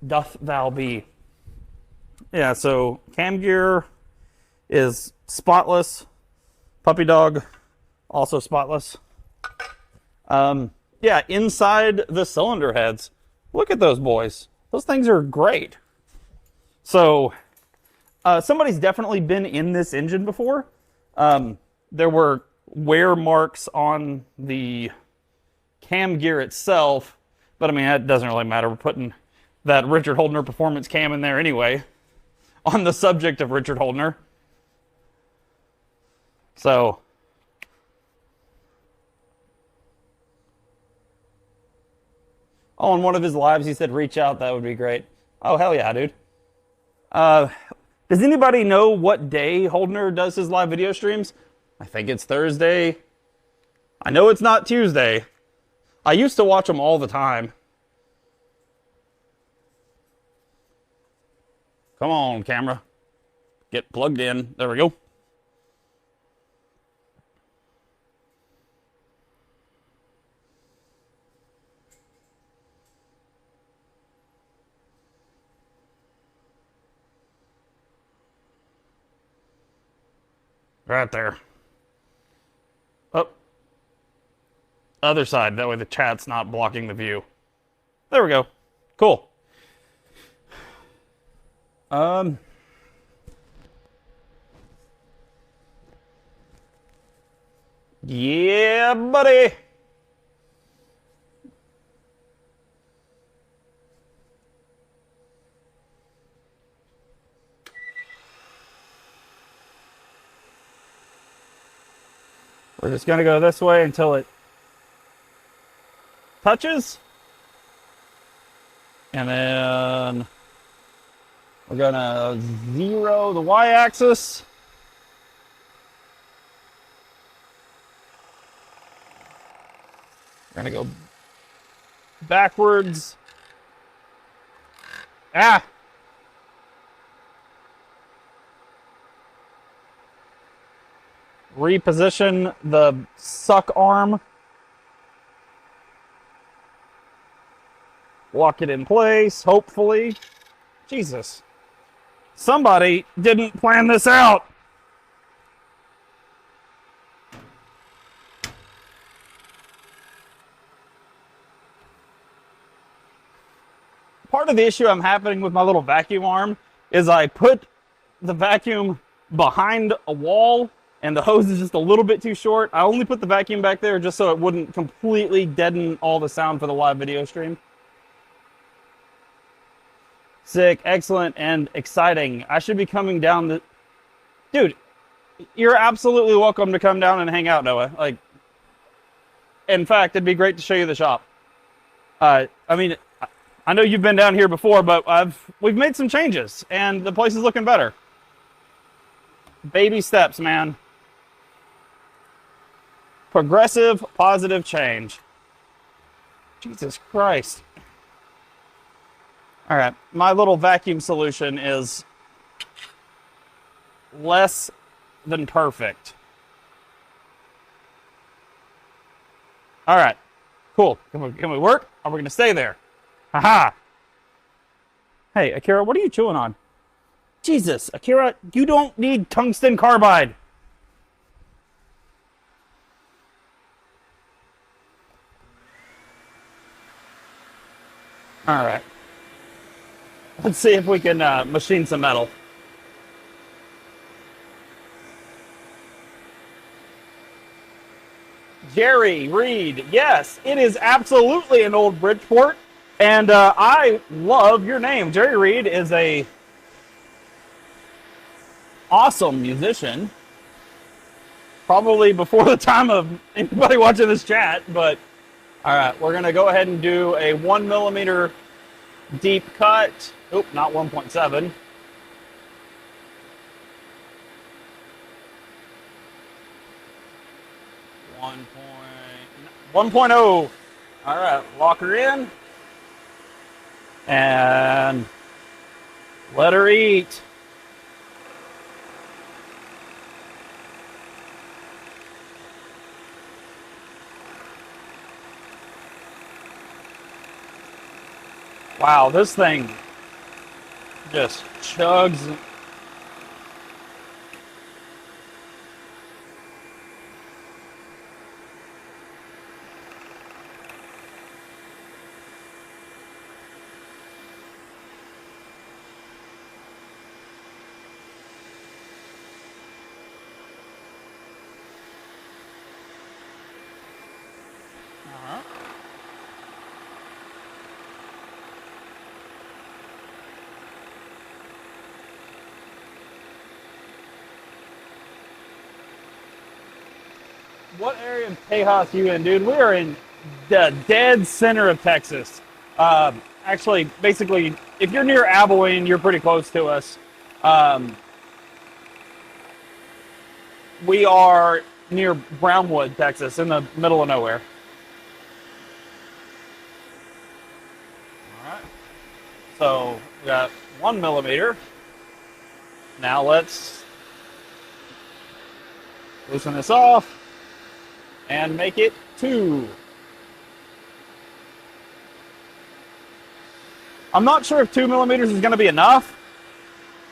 doth thou be? Yeah, so cam gear is spotless. Puppy dog, also spotless. Yeah, inside the cylinder heads. Look at those boys. Those things are great. So, somebody's definitely been in this engine before. There were wear marks on the cam gear itself, but I mean, that doesn't really matter. We're putting that Richard Holdner performance cam in there anyway, on the subject of Richard Holdner. So, on one of his lives, he said, reach out, that would be great. Oh, hell yeah, dude. Does anybody know what day Holdner does his live video streams? I think it's Thursday. I know it's not Tuesday. I used to watch them all the time. Come on, camera. Get plugged in. There we go. Right there. Up. Other side. That way the chat's not blocking the view. There we go. Cool. Yeah, buddy. We're just going to go this way until it touches. And then we're going to 0 the y-axis. We're going to go backwards. Ah! Reposition the suck arm. Lock it in place, hopefully. Jesus. Somebody didn't plan this out. Part of the issue I'm having with my little vacuum arm is I put the vacuum behind a wall and the hose is just a little bit too short. I only put the vacuum back there just so it wouldn't completely deaden all the sound for the live video stream. Sick, excellent, and exciting. I should be coming down the... Dude, you're absolutely welcome to come down and hang out, Noah. Like, in fact, it'd be great to show you the shop. I mean, I know you've been down here before, but we've made some changes, and the place is looking better. Baby steps, man. Progressive, positive change. Jesus Christ. All right, my little vacuum solution is less than perfect. All right, cool. Can we work? Are we going to stay there? Haha. Hey, Akira, what are you chewing on? Jesus, Akira, you don't need tungsten carbide. All right. Let's see if we can machine some metal. Jerry Reed, yes, it is absolutely an old Bridgeport, and I love your name. Jerry Reed is a awesome musician. Probably before the time of anybody watching this chat, but all right, we're gonna go ahead and do a 1 millimeter deep cut. Oop, not 1.7. One point oh. All right, lock her in. And let her eat. Wow, this thing just chugs. What area of Tejas are you in, dude? We are in the dead center of Texas. Actually, basically, if you're near Abilene, you're pretty close to us. We are near Brownwood, Texas, in the middle of nowhere. All right. So we got 1 millimeter. Now let's loosen this off and make it 2. I'm not sure if 2 millimeters is going to be enough,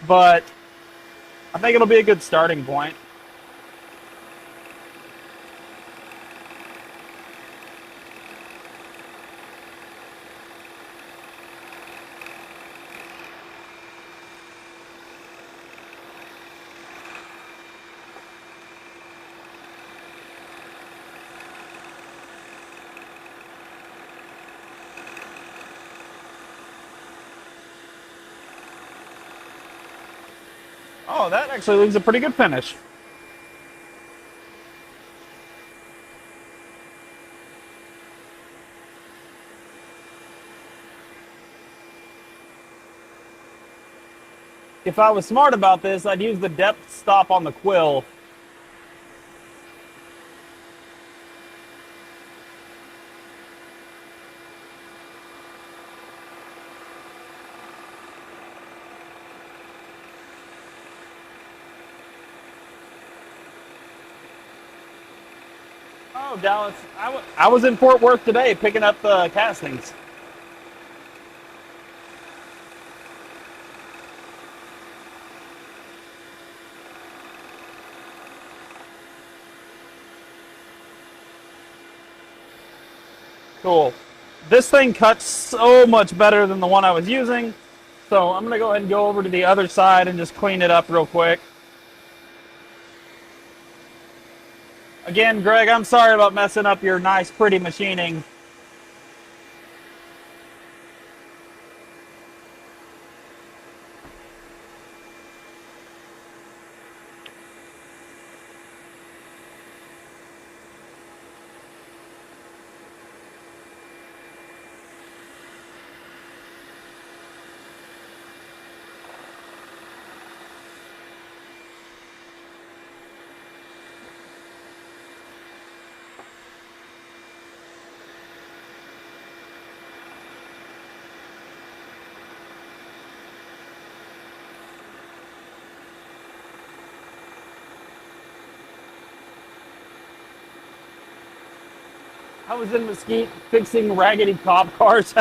but I think it'll be a good starting point. Oh, that actually leaves a pretty good finish. If I was smart about this, I'd use the depth stop on the quill. Oh, Dallas, I was in Fort Worth today picking up the castings. Cool. This thing cuts so much better than the one I was using. So I'm going to go ahead and go over to the other side and just clean it up real quick. Again, Greg, I'm sorry about messing up your nice, pretty machining. I was in Mesquite fixing raggedy cop cars.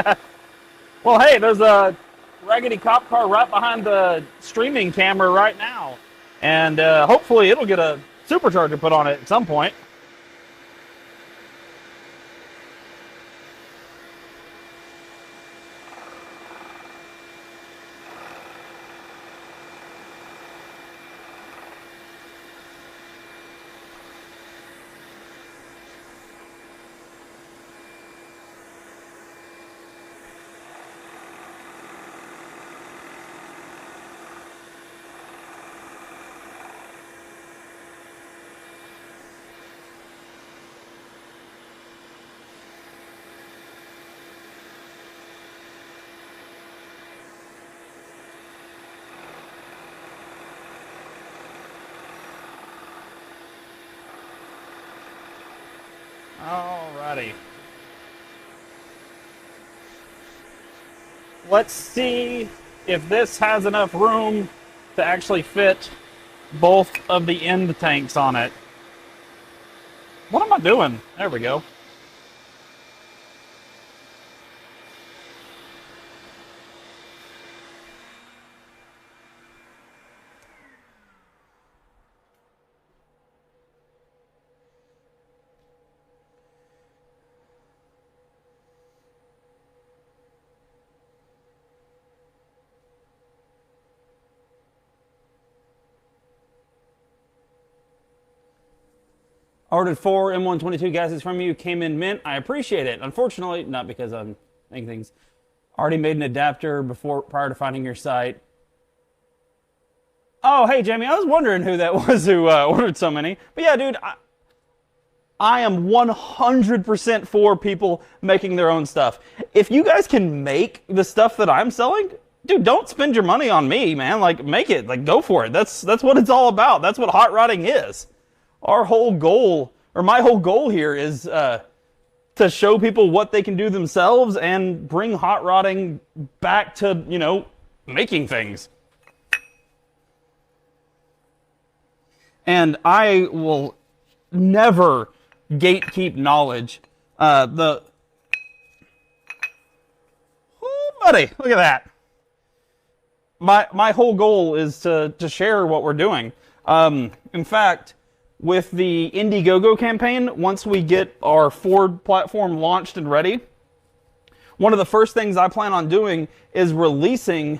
Well, hey, there's a raggedy cop car right behind the streaming camera right now. And hopefully it'll get a supercharger put on it at some point. Alrighty. Let's see if this has enough room to actually fit both of the end tanks on it. What am I doing? There we go. Ordered 4 M122 gases from you, came in mint. I appreciate it. Unfortunately, not because I'm making things. Already made an adapter prior to finding your site. Oh, hey, Jamie, I was wondering who that was who ordered so many. But yeah, dude, I am 100% for people making their own stuff. If you guys can make the stuff that I'm selling, dude, don't spend your money on me, man. Like, make it. Like, go for it. That's what it's all about. That's what hot rodding is. Our whole goal, or my whole goal here is to show people what they can do themselves and bring hot rodding back to, you know, making things. And I will never gatekeep knowledge. Oh, buddy, look at that. My whole goal is to share what we're doing. In fact, with the Indiegogo campaign, once we get our Ford platform launched and ready, one of the first things I plan on doing is releasing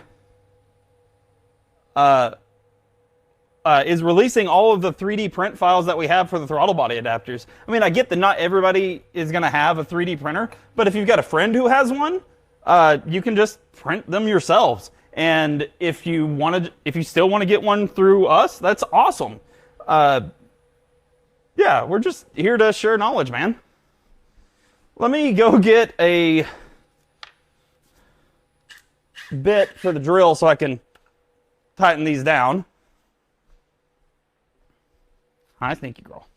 all of the 3D print files that we have for the throttle body adapters. I mean, I get that not everybody is going to have a 3D printer, but if you've got a friend who has one, you can just print them yourselves. And if you still want to get one through us, that's awesome. Yeah, we're just here to share knowledge, man. Let me go get a bit for the drill so I can tighten these down. Hi, thank you, girl.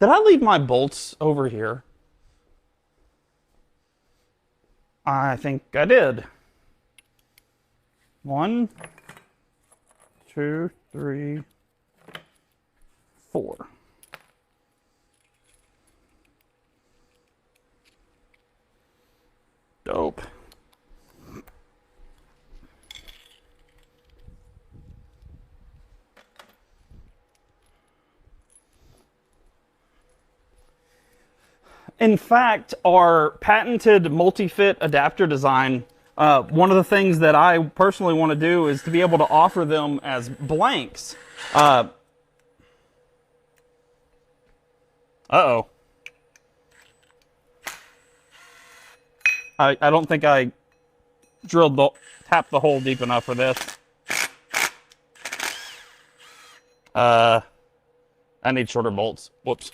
Did I leave my bolts over here? I think I did. 1, 2, 3, 4. Dope. In fact, our patented multi-fit adapter design, one of the things that I personally want to do is to be able to offer them as blanks. Uh-oh. I don't think I tapped the hole deep enough for this. I need shorter bolts. Whoops.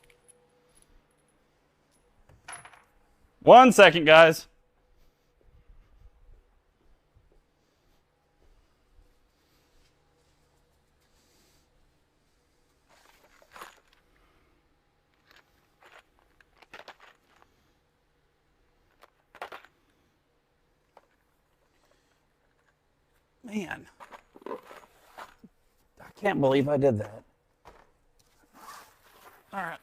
1 second, guys. Man, I can't believe I did that. All right.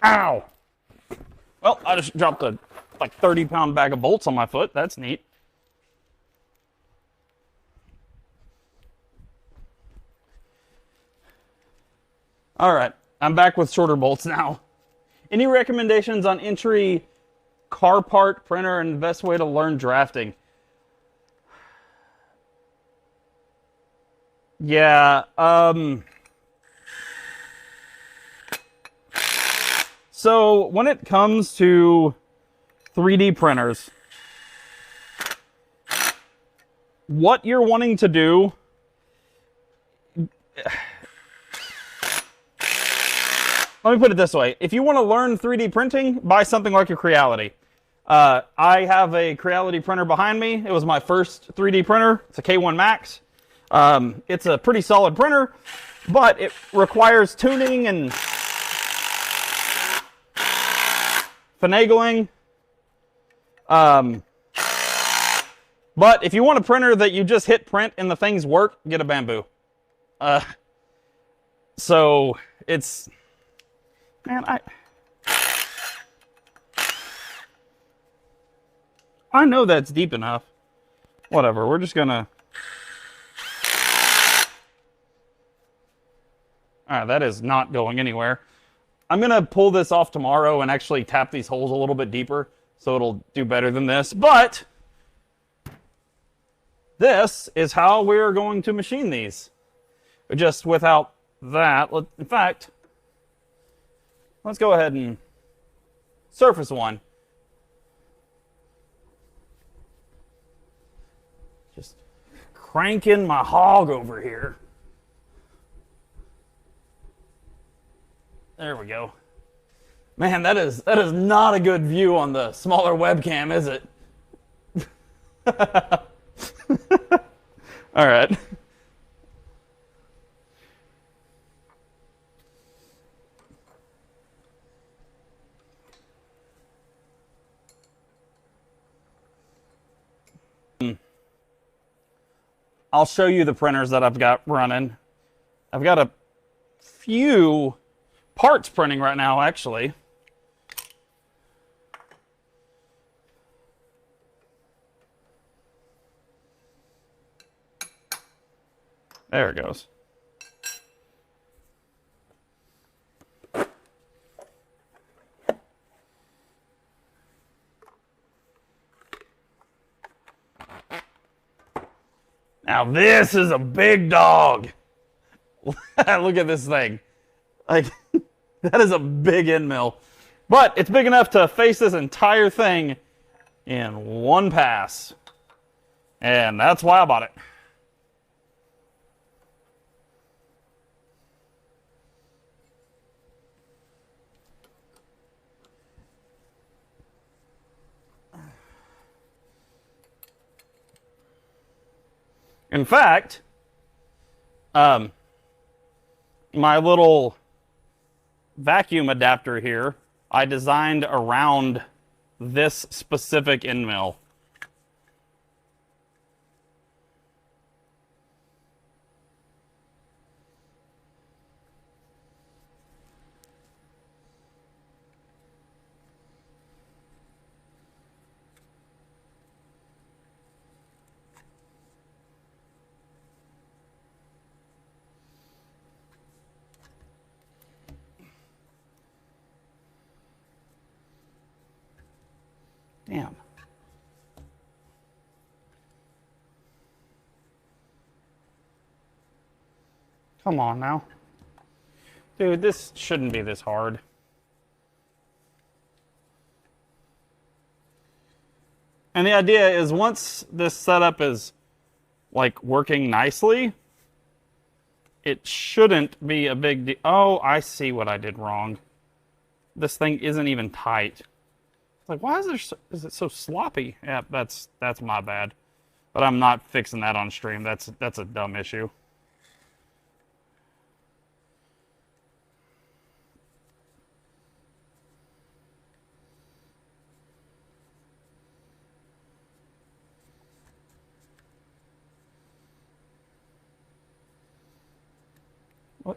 Ow! Well, I just dropped a like 30-pound bag of bolts on my foot. That's neat. All right, I'm back with shorter bolts now. Any recommendations on entry car part printer and the best way to learn drafting? Yeah, so when it comes to 3D printers, what you're wanting to do, let me put it this way. If you want to learn 3D printing, buy something like a Creality. I have a Creality printer behind me. It was my first 3D printer. It's a K1 Max. It's a pretty solid printer, but it requires tuning and finagling. But if you want a printer that you just hit print and the things work, get a Bamboo. So it's, man, I know that's deep enough. Whatever, we're just gonna. Alright, that is not going anywhere. I'm gonna pull this off tomorrow and actually tap these holes a little bit deeper so it'll do better than this. But this is how we're going to machine these. Just without that. In fact, let's go ahead and surface one. Just cranking my hog over here. There we go. Man, that is not a good view on the smaller webcam, is it? All right. I'll show you the printers that I've got running. I've got a few parts printing right now, actually. There it goes. Now this is a big dog. Look at this thing. Like, that is a big end mill. But it's big enough to face this entire thing in one pass. And that's why I bought it. In fact, my little vacuum adapter here, I designed around this specific end mill. Damn. Come on now. Dude, this shouldn't be this hard. And the idea is once this setup is like working nicely, it shouldn't be a big deal. Oh, I see what I did wrong. This thing isn't even tight. It's like, why is it so sloppy? Yeah, that's my bad. But I'm not fixing that on stream. That's a dumb issue. What?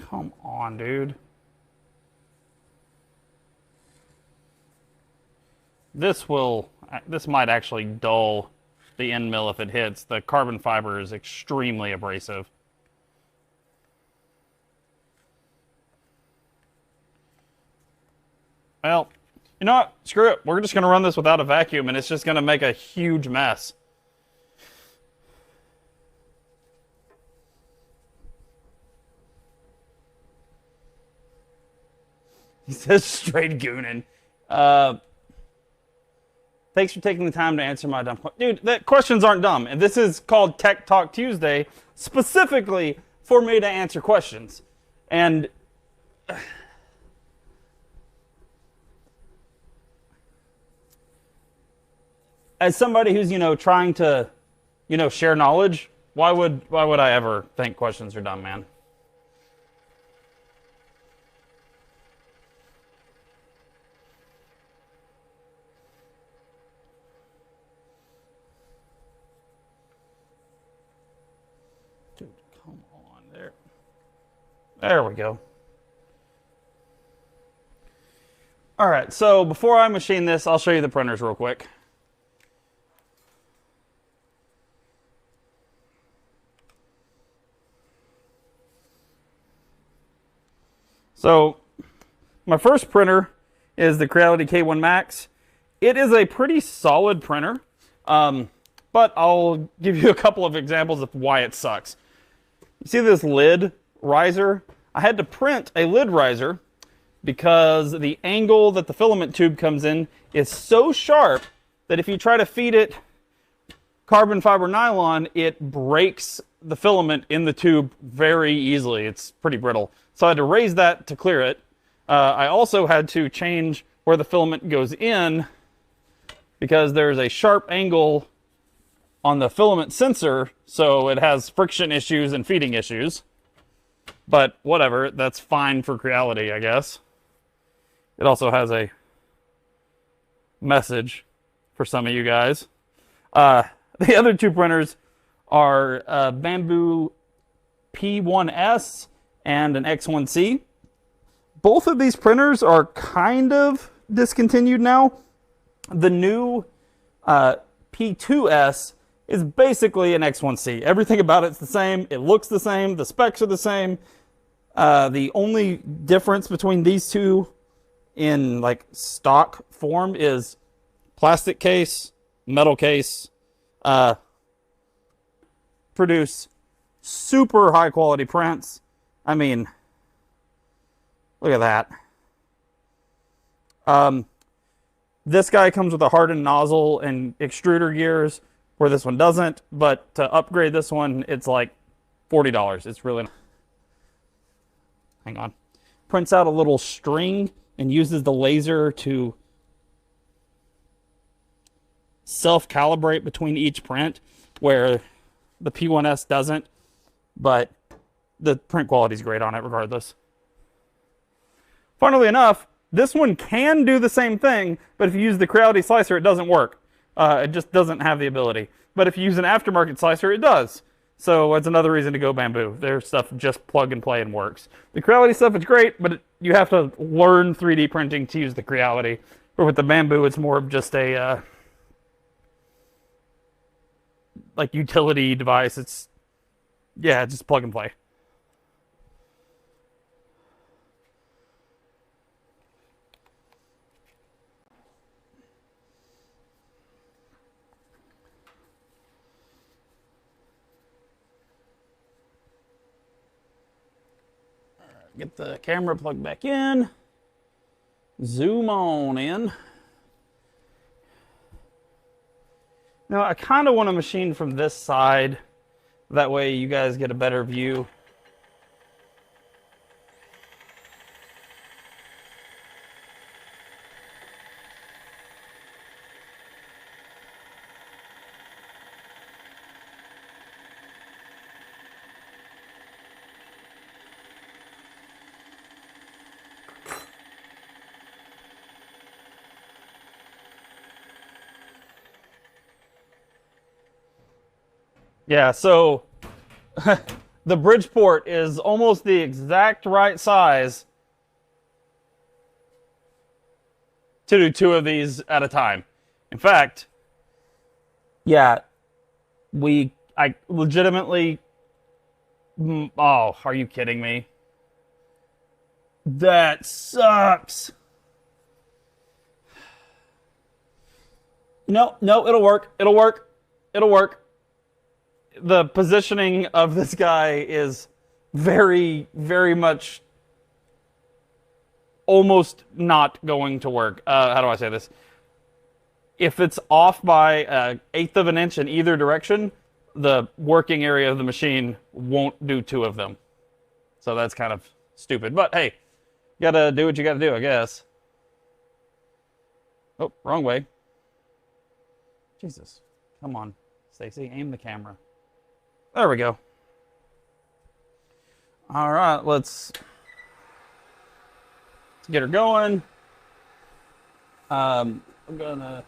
Come on, dude. This might actually dull the end mill if it hits. The carbon fiber is extremely abrasive. Well, you know what? Screw it. We're just going to run this without a vacuum, and it's just going to make a huge mess. He says straight goonin'. Thanks for taking the time to answer my dumb question. Dude, the questions aren't dumb. And this is called Tech Talk Tuesday, specifically for me to answer questions. And as somebody who's, trying to, share knowledge, why would I ever think questions are dumb, man? Dude, come on there. There we go. All right, so before I machine this, I'll show you the printers real quick. So my first printer is the Creality K1 Max. It is a pretty solid printer, but I'll give you a couple of examples of why it sucks. You see this lid riser? I had to print a lid riser because the angle that the filament tube comes in is so sharp that if you try to feed it carbon fiber nylon, it breaks the filament in the tube very easily. It's pretty brittle. So I had to raise that to clear it. I also had to change where the filament goes in because there's a sharp angle on the filament sensor, so it has friction issues and feeding issues. But whatever, that's fine for Creality, I guess. It also has a message for some of you guys. The other two printers are Bamboo P1S and an X1C. Both of these printers are kind of discontinued now. The new P2S is basically an X1C. Everything about it's the same. It looks the same. The specs are the same. The only difference between these two in like stock form is plastic case, metal case. Produce super high quality prints. I mean, look at that. This guy comes with a hardened nozzle and extruder gears, where this one doesn't. But to upgrade this one, it's like $40. It's really... Hang on. Prints out a little string and uses the laser to self-calibrate between each print, where the P1S doesn't, but the print quality is great on it regardless. Funnily enough, this one can do the same thing, but if you use the Creality slicer, it doesn't work. It just doesn't have the ability. But if you use an aftermarket slicer, it does. So it's another reason to go Bambu. Their stuff just plug and play and works. The Creality stuff is great, but you have to learn 3D printing to use the Creality. Or with the Bambu, it's more of just a like utility device. It's just plug and play. Get the camera plugged back in. Zoom on in. Now, I kind of want to machine from this side. That way you guys get a better view. Yeah, so the Bridgeport is almost the exact right size to do 2 of these at a time. In fact, yeah, I legitimately, oh, are you kidding me? That sucks. No, it'll work. It'll work. It'll work. The positioning of this guy is very, very much almost not going to work. How do I say this? If it's off by 1/8 of an inch in either direction, the working area of the machine won't do 2 of them. So that's kind of stupid. But hey, you gotta do what you gotta do, I guess. Oh, wrong way. Jesus. Come on, Stacy, aim the camera. There we go. All right, let's get her going. I'm gonna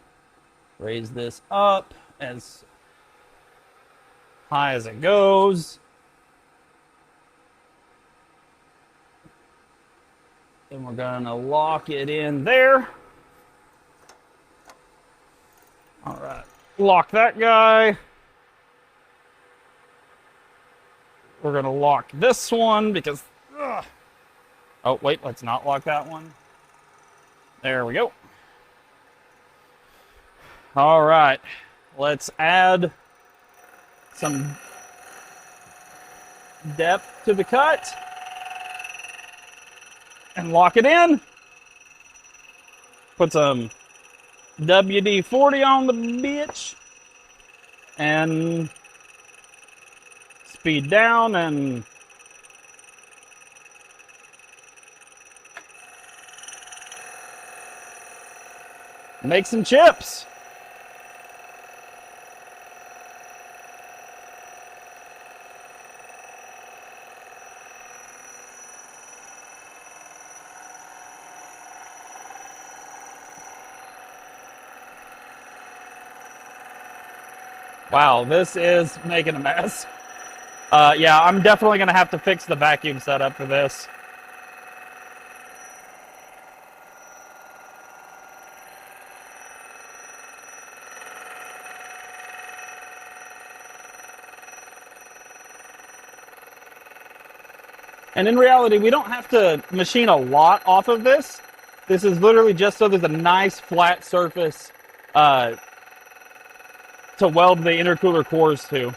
raise this up as high as it goes. Then we're gonna lock it in there. All right, lock that guy. We're going to lock this one because... Oh, wait, let's not lock that one. There we go. All right, let's add some depth to the cut and lock it in. Put some WD-40 on the bitch and speed down and make some chips. Wow, this is making a mess. Yeah, I'm definitely going to have to fix the vacuum setup for this. And in reality, we don't have to machine a lot off of this. This is literally just so there's a nice flat surface to weld the intercooler cores to.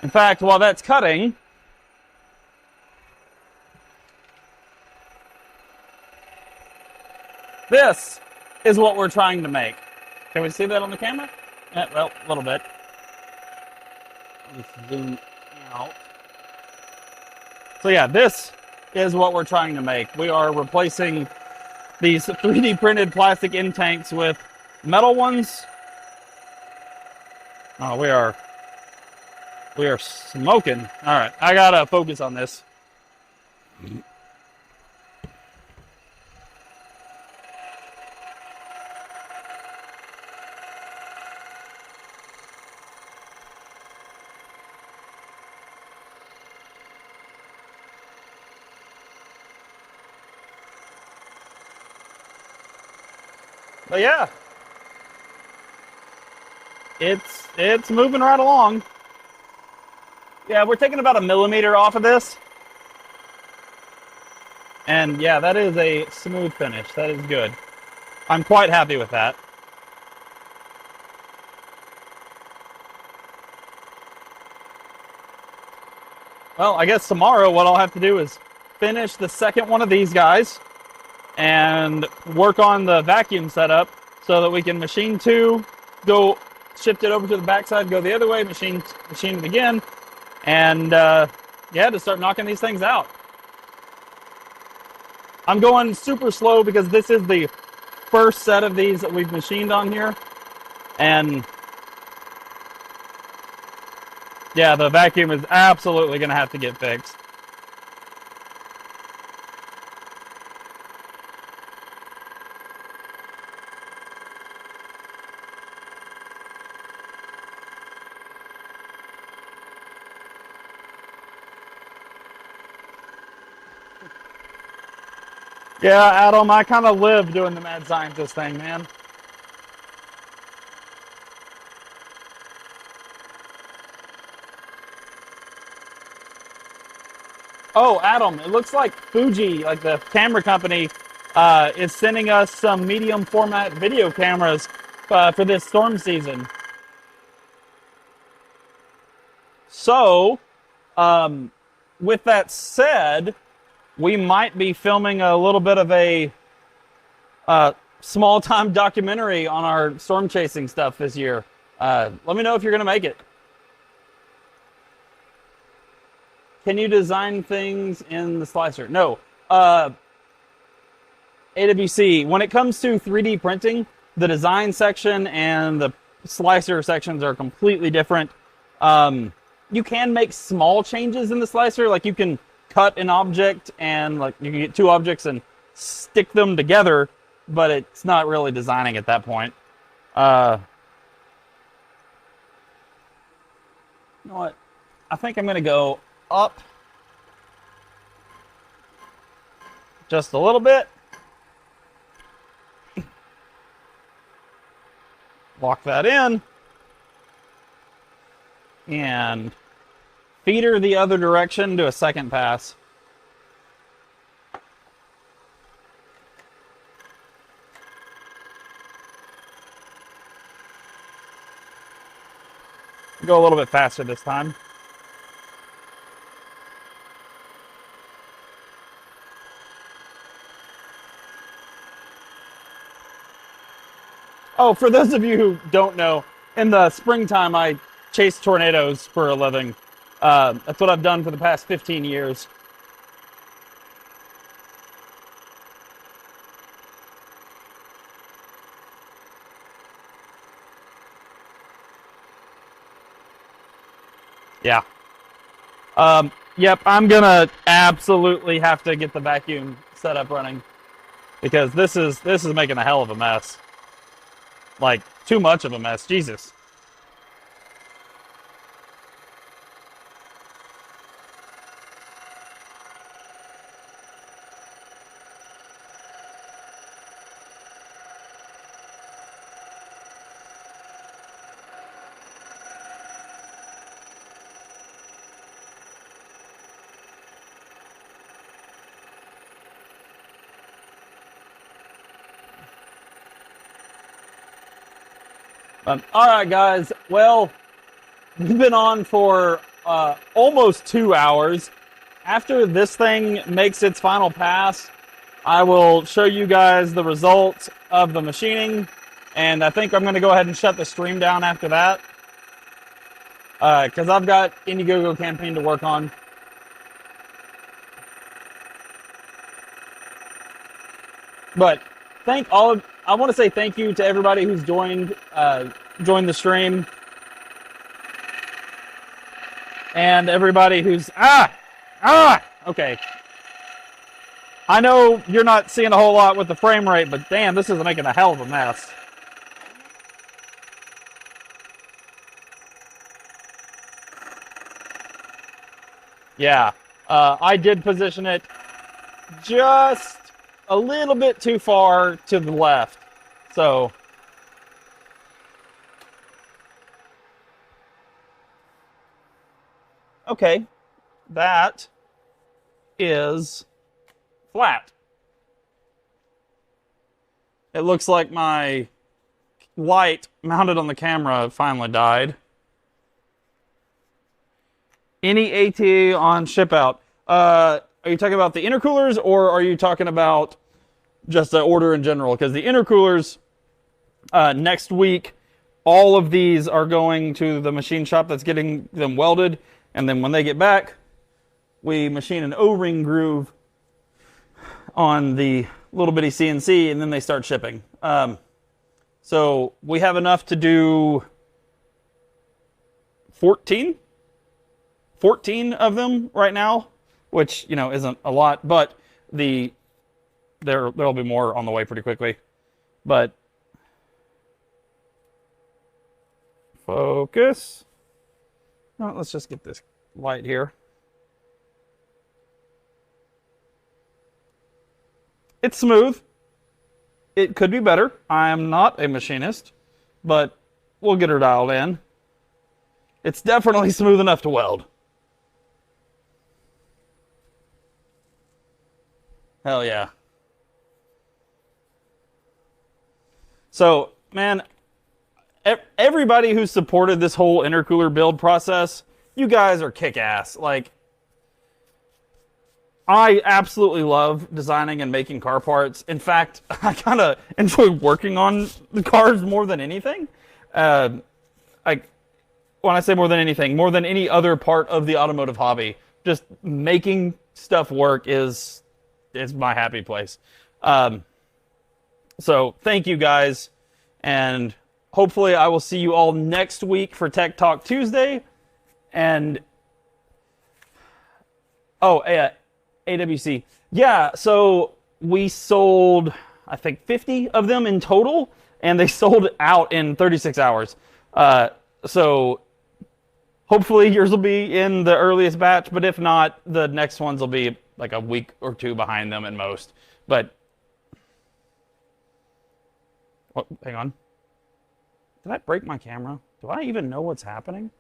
In fact, while that's cutting, this is what we're trying to make. Can we see that on the camera? Yeah, well, a little bit. Let's zoom out. So yeah, this is what we're trying to make. We are replacing these 3D printed plastic end tanks with metal ones. Oh, we are smoking. All right, I gotta focus on this. But yeah, it's moving right along. Yeah, we're taking about a millimeter off of this. And yeah, that is a smooth finish. That is good. I'm quite happy with that. Well, I guess tomorrow what I'll have to do is finish the second one of these guys and work on the vacuum setup so that we can machine two, go shift it over to the backside, go the other way, machine it again, and yeah, to start knocking these things out. I'm going super slow because this is the first set of these that we've machined on here, and yeah, the vacuum is absolutely going to have to get fixed. Yeah, Adam, I kind of live doing the mad scientist thing, man. Oh, Adam, it looks like Fuji, like the camera company, is sending us some medium format video cameras for this storm season. So, with that said, we might be filming a little bit of a small time documentary on our storm chasing stuff this year. Let me know if you're going to make it. Can you design things in the slicer? No. AWC, when it comes to 3D printing, the design section and the slicer sections are completely different. You can make small changes in the slicer, like you can cut an object and like you can get two objects and stick them together, but it's not really designing at that point. You know what? I think I'm going to go up just a little bit. Lock that in. And feeder the other direction to a second pass. Go a little bit faster this time. Oh, for those of you who don't know, in the springtime I chase tornadoes for a living. That's what I've done for the past 15 years. Yeah. Yep, I'm gonna absolutely have to get the vacuum setup running because this is making a hell of a mess. Like, too much of a mess. Jesus. All right, guys. Well, we've been on for almost 2 hours. After this thing makes its final pass, I will show you guys the results of the machining, and I think I'm going to go ahead and shut the stream down after that because I've got Indiegogo campaign to work on. But I want to say thank you to everybody who's joined the stream. And everybody who's, okay. I know you're not seeing a whole lot with the frame rate, but damn, this is making a hell of a mess. Yeah, I did position it just a little bit too far to the left. So, okay, that is flat. It looks like my light mounted on the camera finally died. Any ATA on ship out? Are you talking about the intercoolers, or are you talking about just the order in general? Because the intercoolers, next week, all of these are going to the machine shop that's getting them welded. And then when they get back, we machine an O-ring groove on the little bitty CNC, and then they start shipping. So we have enough to do 14 of them right now, which, you know, isn't a lot, but there'll be more on the way pretty quickly. But focus. No, let's just get this light here. It's smooth. It could be better. I am not a machinist, but we'll get her dialed in. It's definitely smooth enough to weld. Hell yeah. So, man, everybody who supported this whole intercooler build process, you guys are kick-ass. Like, I absolutely love designing and making car parts. In fact, I kind of enjoy working on the cars more than anything. When I say more than anything, more than any other part of the automotive hobby, just making stuff work is my happy place. So thank you guys, and hopefully I will see you all next week for Tech Talk Tuesday. And AWC. Yeah, so we sold, I think, 50 of them in total, and they sold out in 36 hours. So hopefully yours will be in the earliest batch, but if not, the next ones will be like a week or two behind them at most. But, oh, hang on. Did I break my camera? Do I even know what's happening?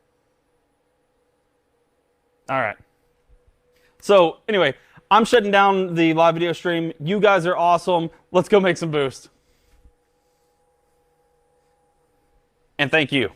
All right. So anyway, I'm shutting down the live video stream. You guys are awesome. Let's go make some boost. And thank you.